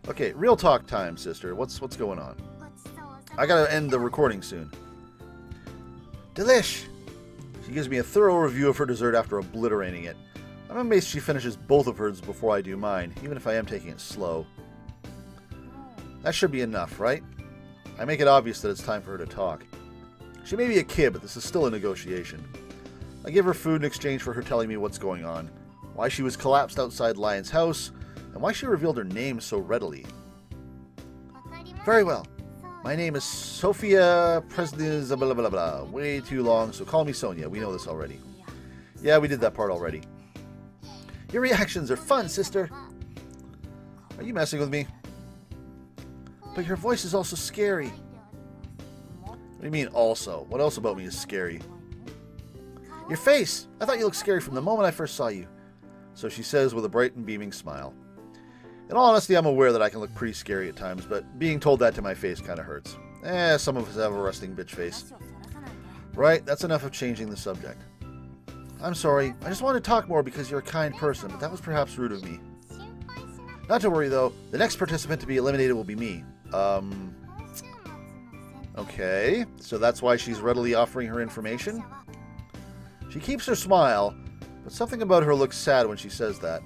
S1: Okay, real talk time, sister. What's going on? I gotta end the recording soon. Delish! She gives me a thorough review of her dessert after obliterating it. I'm amazed she finishes both of hers before I do mine, even if I am taking it slow. That should be enough, right? I make it obvious that it's time for her to talk. She may be a kid, but this is still a negotiation. I give her food in exchange for her telling me what's going on, why she was collapsed outside Lion's house, and why she revealed her name so readily. Very well. My name is Sophia Presnes blah blah blah. Way too long, so call me Sonia. We know this already. Yeah, we did that part already. Your reactions are fun, sister. Are you messing with me? But your voice is also scary. What do you mean, also? What else about me is scary? Your face! I thought you looked scary from the moment I first saw you. So she says with a bright and beaming smile. In all honesty, I'm aware that I can look pretty scary at times, but being told that to my face kind of hurts. Some of us have a resting bitch face. Right, that's enough of changing the subject. I'm sorry, I just wanted to talk more because you're a kind person, but that was perhaps rude of me. Not to worry, though. The next participant to be eliminated will be me. Okay, so that's why she's readily offering her information? She keeps her smile, but something about her looks sad when she says that.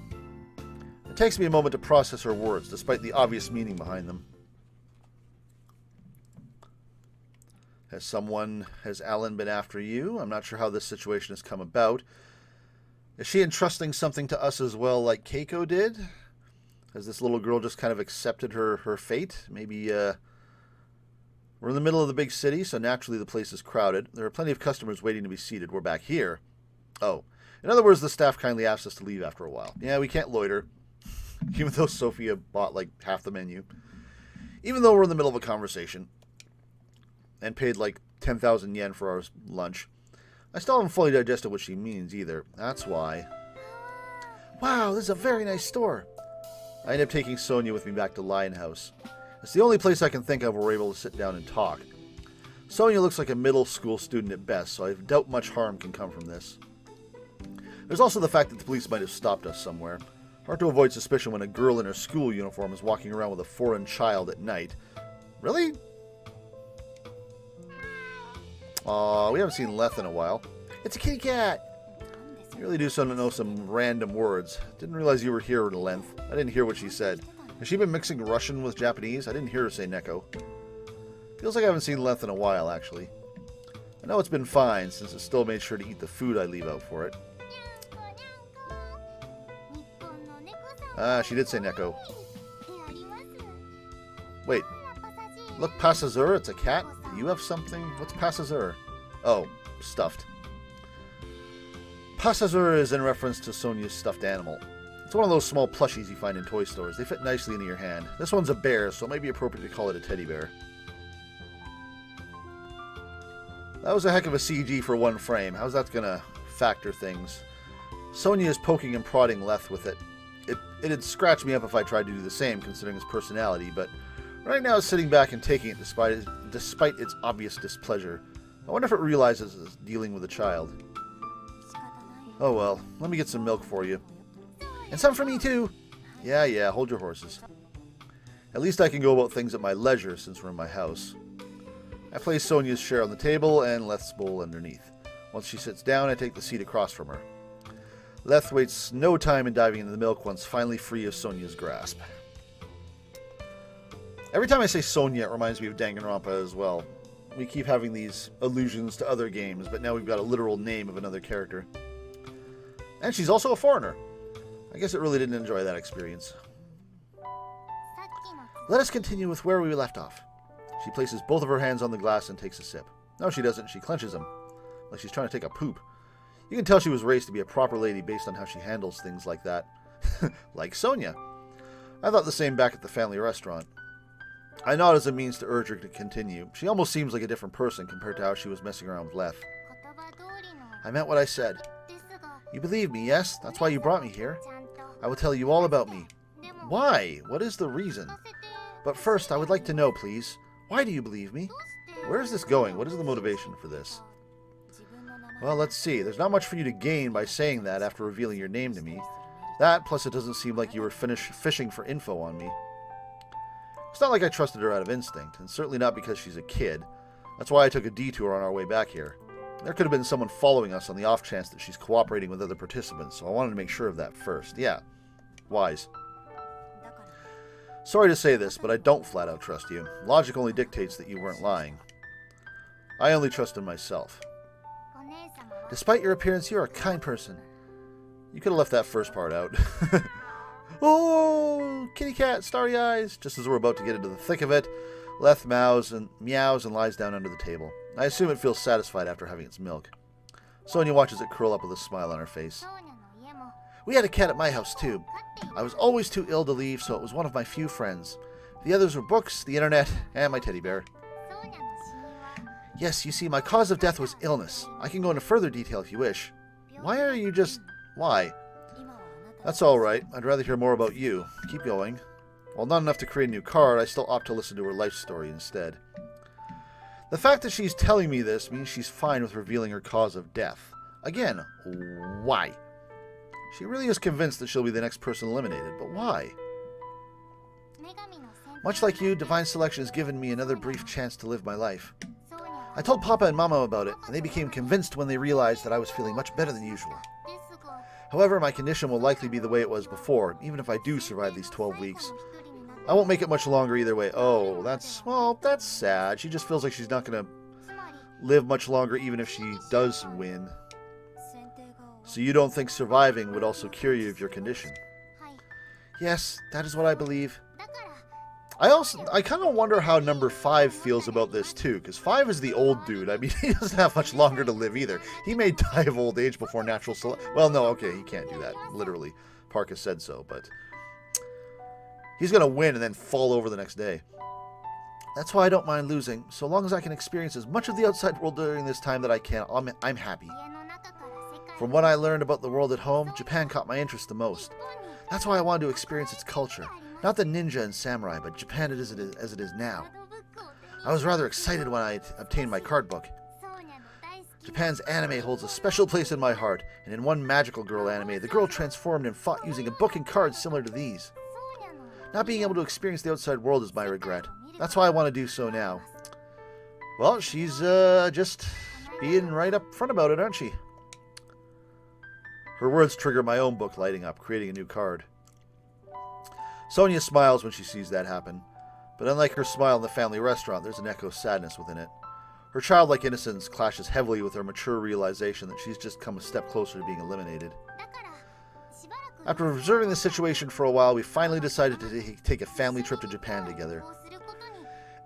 S1: It takes me a moment to process her words, despite the obvious meaning behind them. Has Alan been after you? I'm not sure how this situation has come about. Is she entrusting something to us as well, like Keiko did? Has this little girl just kind of accepted her fate? Maybe, we're in the middle of the big city, so naturally the place is crowded. There are plenty of customers waiting to be seated. We're back here. Oh. In other words, the staff kindly asked us to leave after a while. Yeah, we can't loiter. Even though Sophia bought, like, half the menu. Even though we're in the middle of a conversation. And paid, like, 10,000 yen for our lunch. I still haven't fully digested what she means, either. That's why. Wow, this is a very nice store. I end up taking Sonia with me back to Lion House. It's the only place I can think of where we're able to sit down and talk. Sonia looks like a middle school student at best, so I doubt much harm can come from this. There's also the fact that the police might have stopped us somewhere. Hard to avoid suspicion when a girl in her school uniform is walking around with a foreign child at night. Really? Aw, we haven't seen Leth in a while. It's a kitty cat! You really do know some random words. Didn't realize you were here at length. I didn't hear what she said. Has she been mixing Russian with Japanese? I didn't hear her say Neko. Feels like I haven't seen Leth in a while, actually. I know it's been fine, since it still made sure to eat the food I leave out for it. Ah, she did say Neko. Wait. Look, Passazur, it's a cat? Do you have something? What's Passazur? Oh, stuffed. Passazur is in reference to Sonia's stuffed animal. It's one of those small plushies you find in toy stores. They fit nicely into your hand. This one's a bear, so it might be appropriate to call it a teddy bear. That was a heck of a CG for one frame. How's that gonna factor things? Sonia is poking and prodding Leth with it. It'd scratch me up if I tried to do the same, considering his personality, but right now it's sitting back and taking it despite its obvious displeasure. I wonder if it realizes it's dealing with a child. Oh well, let me get some milk for you. And some for me too! Yeah, hold your horses. At least I can go about things at my leisure since we're in my house. I place Sonia's share on the table and Leth's bowl underneath. Once she sits down, I take the seat across from her. Leth waits no time in diving into the milk once finally free of Sonia's grasp. Every time I say Sonia, it reminds me of Danganronpa as well. We keep having these allusions to other games, but now we've got a literal name of another character. And she's also a foreigner. I guess it really didn't enjoy that experience. Let us continue with where we left off. She places both of her hands on the glass and takes a sip. No, she doesn't. She clenches them, like she's trying to take a poop. You can tell she was raised to be a proper lady based on how she handles things like that. Like Sonia. I thought the same back at the family restaurant. I nod as a means to urge her to continue. She almost seems like a different person compared to how she was messing around with Leth. I meant what I said. You believe me, yes? That's why you brought me here. I will tell you all about me. Why? What is the reason? But first, I would like to know, please. Why do you believe me? Where is this going? What is the motivation for this? Well, let's see. There's not much for you to gain by saying that after revealing your name to me. That, plus it doesn't seem like you were fishing for info on me. It's not like I trusted her out of instinct, and certainly not because she's a kid. That's why I took a detour on our way back here. There could have been someone following us on the off chance that she's cooperating with other participants, so I wanted to make sure of that first. Yeah, wise. Sorry to say this, but I don't flat out trust you. Logic only dictates that you weren't lying. I only trust in myself. Despite your appearance, you're a kind person. You could have left that first part out. Oh, kitty cat, starry eyes. Just as we're about to get into the thick of it, Leth meows and lies down under the table. I assume it feels satisfied after having its milk. Sonia watches it curl up with a smile on her face. We had a cat at my house, too. I was always too ill to leave, so it was one of my few friends. The others were books, the internet, and my teddy bear. Yes, you see, my cause of death was illness. I can go into further detail if you wish. Why are you just... Why? That's all right. I'd rather hear more about you. Keep going. While not enough to create a new card, I still opt to listen to her life story instead. The fact that she's telling me this means she's fine with revealing her cause of death. Again, why? She really is convinced that she'll be the next person eliminated, but why? Much like you, Divine Selection has given me another brief chance to live my life. I told Papa and Mama about it, and they became convinced when they realized that I was feeling much better than usual. However, my condition will likely be the way it was before, even if I do survive these 12 weeks. I won't make it much longer either way. Oh, that's sad. She just feels like she's not going to live much longer even if she does win. So you don't think surviving would also cure you of your condition? Yes, that is what I believe. I kind of wonder how number 5 feels about this too, because 5 is the old dude. I mean, he doesn't have much longer to live either. He may die of old age before natural selection. Well, no, okay, he can't do that, literally. Park has said so, but he's going to win and then fall over the next day. That's why I don't mind losing. So long as I can experience as much of the outside world during this time that I can, I'm happy. From what I learned about the world at home, Japan caught my interest the most. That's why I wanted to experience its culture. Not the ninja and samurai, but Japan as it is now. I was rather excited when I obtained my card book. Japan's anime holds a special place in my heart, and in one magical girl anime, the girl transformed and fought using a book and cards similar to these. Not being able to experience the outside world is my regret. That's why I want to do so now. Well, she's just being right up front about it, aren't she? Her words trigger my own book lighting up, creating a new card. Sonia smiles when she sees that happen, but unlike her smile in the family restaurant, there's an echo of sadness within it. Her childlike innocence clashes heavily with her mature realization that she's just come a step closer to being eliminated. After observing the situation for a while, we finally decided to take a family trip to Japan together.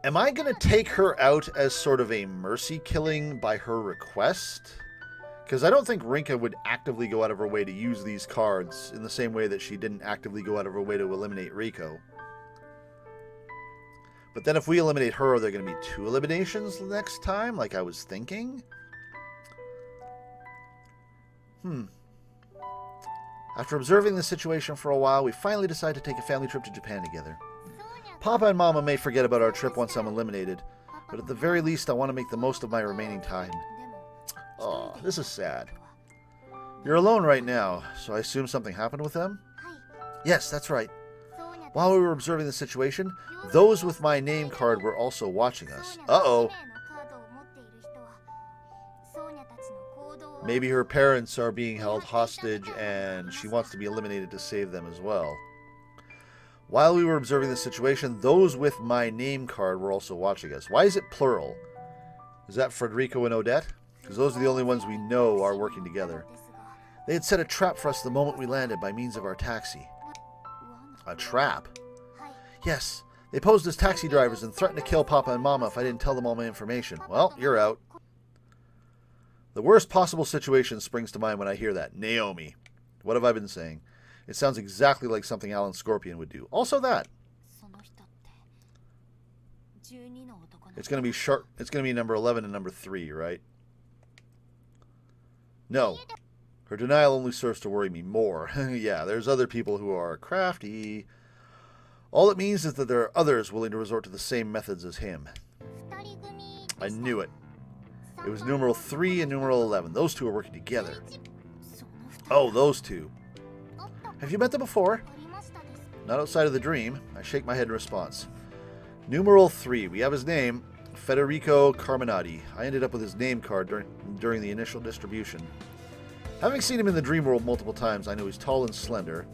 S1: Am I going to take her out as sort of a mercy killing by her request? Because I don't think Rinka would actively go out of her way to use these cards in the same way that she didn't actively go out of her way to eliminate Riko. But then if we eliminate her, are there going to be 2 eliminations next time, like I was thinking? After observing the situation for a while, we finally decided to take a family trip to Japan together. Papa and Mama may forget about our trip once I'm eliminated, but at the very least I want to make the most of my remaining time. Oh, this is sad. You're alone right now, so I assume something happened with them? Yes, that's right. While we were observing the situation, those with my name card were also watching us. Uh-oh. Maybe her parents are being held hostage and she wants to be eliminated to save them as well. While we were observing the situation, those with my name card were also watching us. Why is it plural? Is that Federico and Odette? Because those are the only ones we know are working together. They had set a trap for us the moment we landed by means of our taxi. A trap? Yes. They posed as taxi drivers and threatened to kill Papa and Mama if I didn't tell them all my information. Well, you're out. The worst possible situation springs to mind when I hear that. Naomi. What have I been saying? It sounds exactly like something Alan Scorpion would do. Also that. It's going to be sharp. It's going to be number 11 and number 3, right? No. Her denial only serves to worry me more. Yeah, there's other people who are crafty. All it means is that there are others willing to resort to the same methods as him. I knew it. It was numeral 3 and numeral 11. Those two are working together. Oh, those two. Have you met them before? Not outside of the dream. I shake my head in response. Numeral 3. We have his name. Federico Carmenaty. I ended up with his name card during the initial distribution. Having seen him in the dream world multiple times, I know he's tall and slender.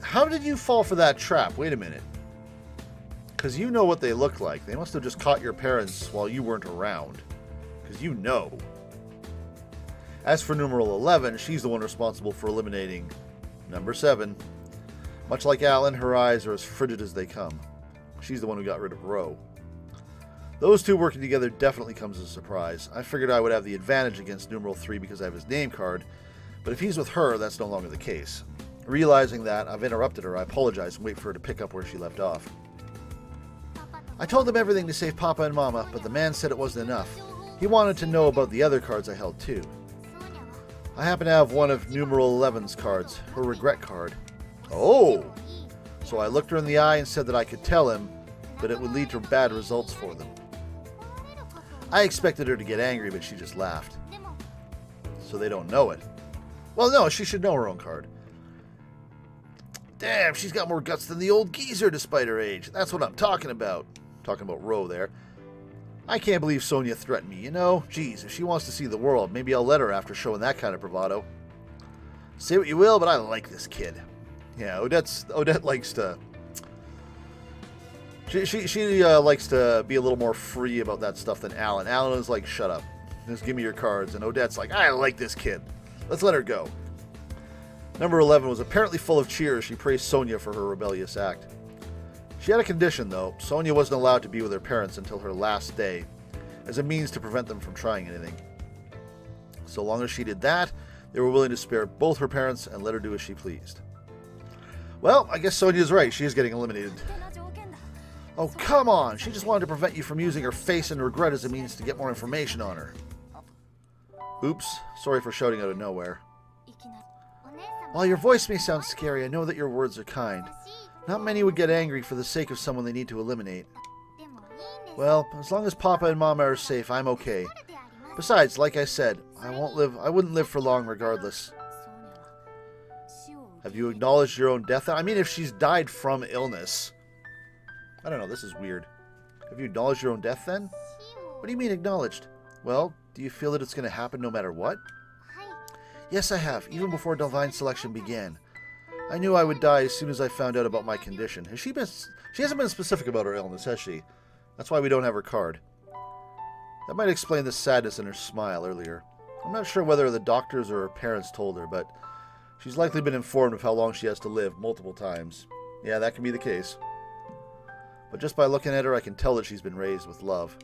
S1: How did you fall for that trap? Wait a minute. Because you know what they look like. They must have just caught your parents while you weren't around. Because you know. As for numeral 11, she's the one responsible for eliminating number 7. Much like Alan, her eyes are as frigid as they come. She's the one who got rid of Ro. Those two working together definitely comes as a surprise. I figured I would have the advantage against numeral 3 because I have his name card, but if he's with her, that's no longer the case. Realizing that, I've interrupted her. I apologize and wait for her to pick up where she left off. I told him everything to save Papa and Mama, but the man said it wasn't enough. He wanted to know about the other cards I held too. I happen to have one of numeral 11's cards, her regret card. Oh! So I looked her in the eye and said that I could tell him, but it would lead to bad results for them. I expected her to get angry, but she just laughed. So they don't know it. Well, no, she should know her own card. Damn, she's got more guts than the old geezer despite her age. That's what I'm talking about. Talking about Ro there. I can't believe Sonia threatened me, you know? Geez, if she wants to see the world, maybe I'll let her after showing that kind of bravado. Say what you will, but I like this kid. Yeah, Odette likes to She likes to be a little more free about that stuff than Alan. Alan is like, shut up. Just give me your cards. And Odette's like, I like this kid. Let's let her go. Number 11 was apparently full of cheers. She praised Sonia for her rebellious act. She had a condition, though. Sonia wasn't allowed to be with her parents until her last day, as a means to prevent them from trying anything. So long as she did that, they were willing to spare both her parents and let her do as she pleased. Well, I guess Sonia's right. She is getting eliminated. Oh, come on! She just wanted to prevent you from using her face and regret as a means to get more information on her. Oops. Sorry for shouting out of nowhere. While your voice may sound scary, I know that your words are kind. Not many would get angry for the sake of someone they need to eliminate. Well, as long as Papa and Mama are safe, I'm okay. Besides, like I said, I wouldn't live for long regardless. Have you acknowledged your own death? I mean, if she's died from illness. I don't know, this is weird. Have you acknowledged your own death then? What do you mean acknowledged? Well, do you feel that it's going to happen no matter what? Yes, I have, even before Divine Selection began. I knew I would die as soon as I found out about my condition. She hasn't been specific about her illness, has she? That's why we don't have her card. That might explain the sadness in her smile earlier. I'm not sure whether the doctors or her parents told her, but she's likely been informed of how long she has to live multiple times. Yeah, that can be the case. But just by looking at her, I can tell that she's been raised with love.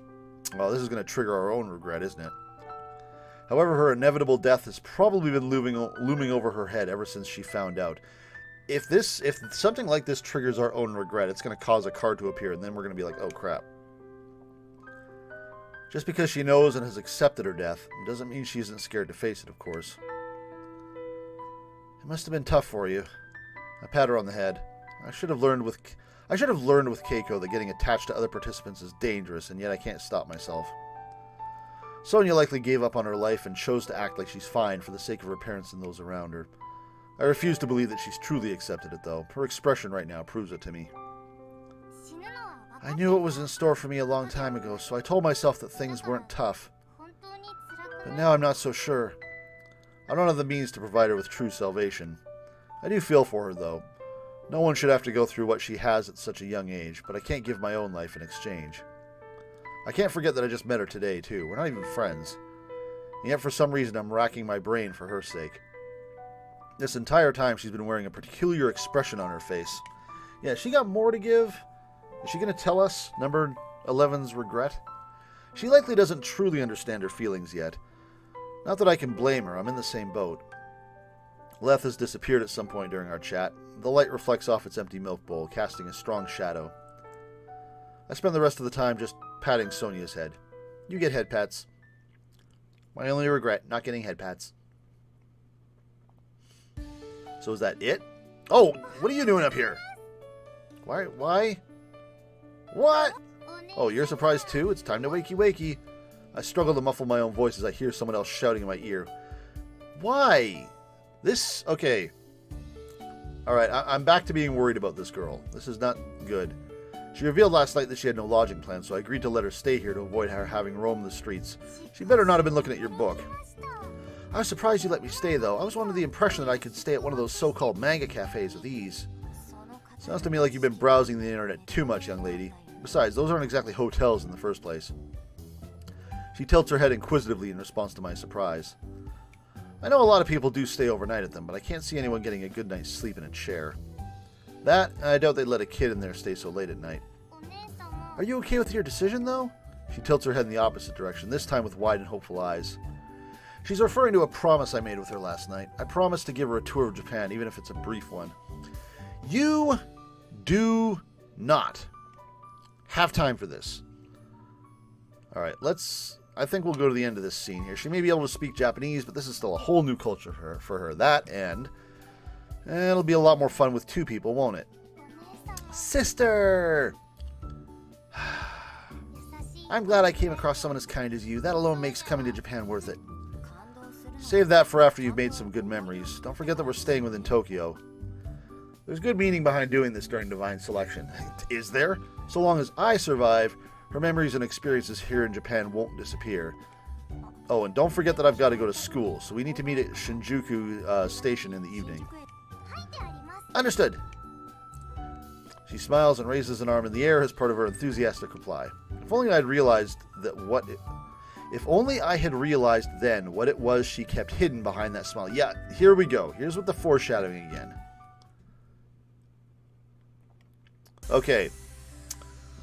S1: Well, this is going to trigger our own regret, isn't it? However, her inevitable death has probably been looming over her head ever since she found out. If something like this triggers our own regret, it's going to cause a card to appear, and then we're going to be like, oh crap. Just because she knows and has accepted her death doesn't mean she isn't scared to face it, of course. It must have been tough for you. I pat her on the head. I should have learned with Keiko that getting attached to other participants is dangerous, and yet I can't stop myself. Sonia likely gave up on her life and chose to act like she's fine for the sake of her parents and those around her. I refuse to believe that she's truly accepted it, though. Her expression right now proves it to me. I knew what was in store for me a long time ago, so I told myself that things weren't tough. But now I'm not so sure. I don't have the means to provide her with true salvation. I do feel for her, though. No one should have to go through what she has at such a young age, but I can't give my own life in exchange. I can't forget that I just met her today, too. We're not even friends. And yet, for some reason, I'm racking my brain for her sake. This entire time, she's been wearing a peculiar expression on her face. Yeah, she got more to give. Is she going to tell us number 11's regret? She likely doesn't truly understand her feelings yet. Not that I can blame her. I'm in the same boat. Leth has disappeared at some point during our chat. The light reflects off its empty milk bowl, casting a strong shadow. I spend the rest of the time just patting Sonia's head. You get head pats. My only regret, not getting head pats. So is that it? Oh, what are you doing up here? Why? What? Oh, you're surprised too? It's time to wakey wakey. I struggle to muffle my own voice as I hear someone else shouting in my ear. Why? This... Okay. Alright, I'm back to being worried about this girl. This is not good. She revealed last night that she had no lodging plan, so I agreed to let her stay here to avoid her having roamed the streets. She better not have been looking at your book. I was surprised you let me stay, though. I was under the impression that I could stay at one of those so-called manga cafes with ease. Sounds to me like you've been browsing the internet too much, young lady. Besides, those aren't exactly hotels in the first place. She tilts her head inquisitively in response to my surprise. I know a lot of people do stay overnight at them, but I can't see anyone getting a good night's sleep in a chair. That, I doubt they'd let a kid in there stay so late at night. Are you okay with your decision, though? She tilts her head in the opposite direction, this time with wide and hopeful eyes. She's referring to a promise I made with her last night. I promised to give her a tour of Japan, even if it's a brief one. You do not have time for this. Alright, I think we'll go to the end of this scene here. She may be able to speak Japanese, but this is still a whole new culture for her. That, and it'll be a lot more fun with two people, won't it? Sister! I'm glad I came across someone as kind as you. That alone makes coming to Japan worth it. Save that for after you've made some good memories. Don't forget that we're staying within Tokyo. There's good meaning behind doing this during Divine Selection. Is there? So long as I survive, her memories and experiences here in Japan won't disappear. Oh, and don't forget that I've got to go to school, so we need to meet at Shinjuku Station in the evening. Understood. She smiles and raises an arm in the air as part of her enthusiastic reply. If only I'd realized that If only I had realized then what it was she kept hidden behind that smile. Yeah, here we go. Here's what the foreshadowing again. Okay.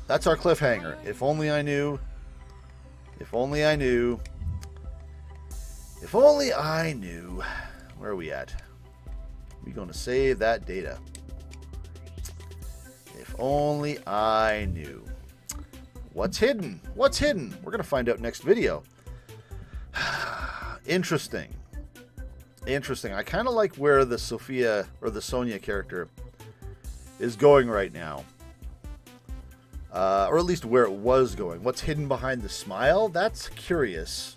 S1: That's our cliffhanger. If only I knew. If only I knew. If only I knew. Where are we at? We're going to save that data. If only I knew. What's hidden? What's hidden? We're going to find out next video. Interesting. Interesting. I kind of like where the Sophia or the Sonia character is going right now. Or at least where it was going. What's hidden behind the smile? That's curious.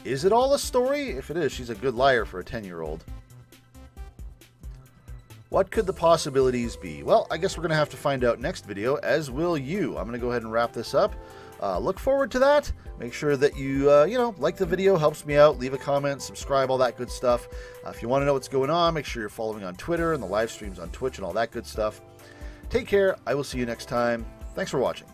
S1: Is it all a story? If it is, she's a good liar for a 10-year-old. What could the possibilities be? Well, I guess we're going to have to find out next video, as will you. I'm going to go ahead and wrap this up. Look forward to that. Make sure that you, like the video. Helps me out. Leave a comment, subscribe, all that good stuff. If you want to know what's going on, make sure you're following on Twitter and the live streams on Twitch and all that good stuff. Take care. I will see you next time. Thanks for watching.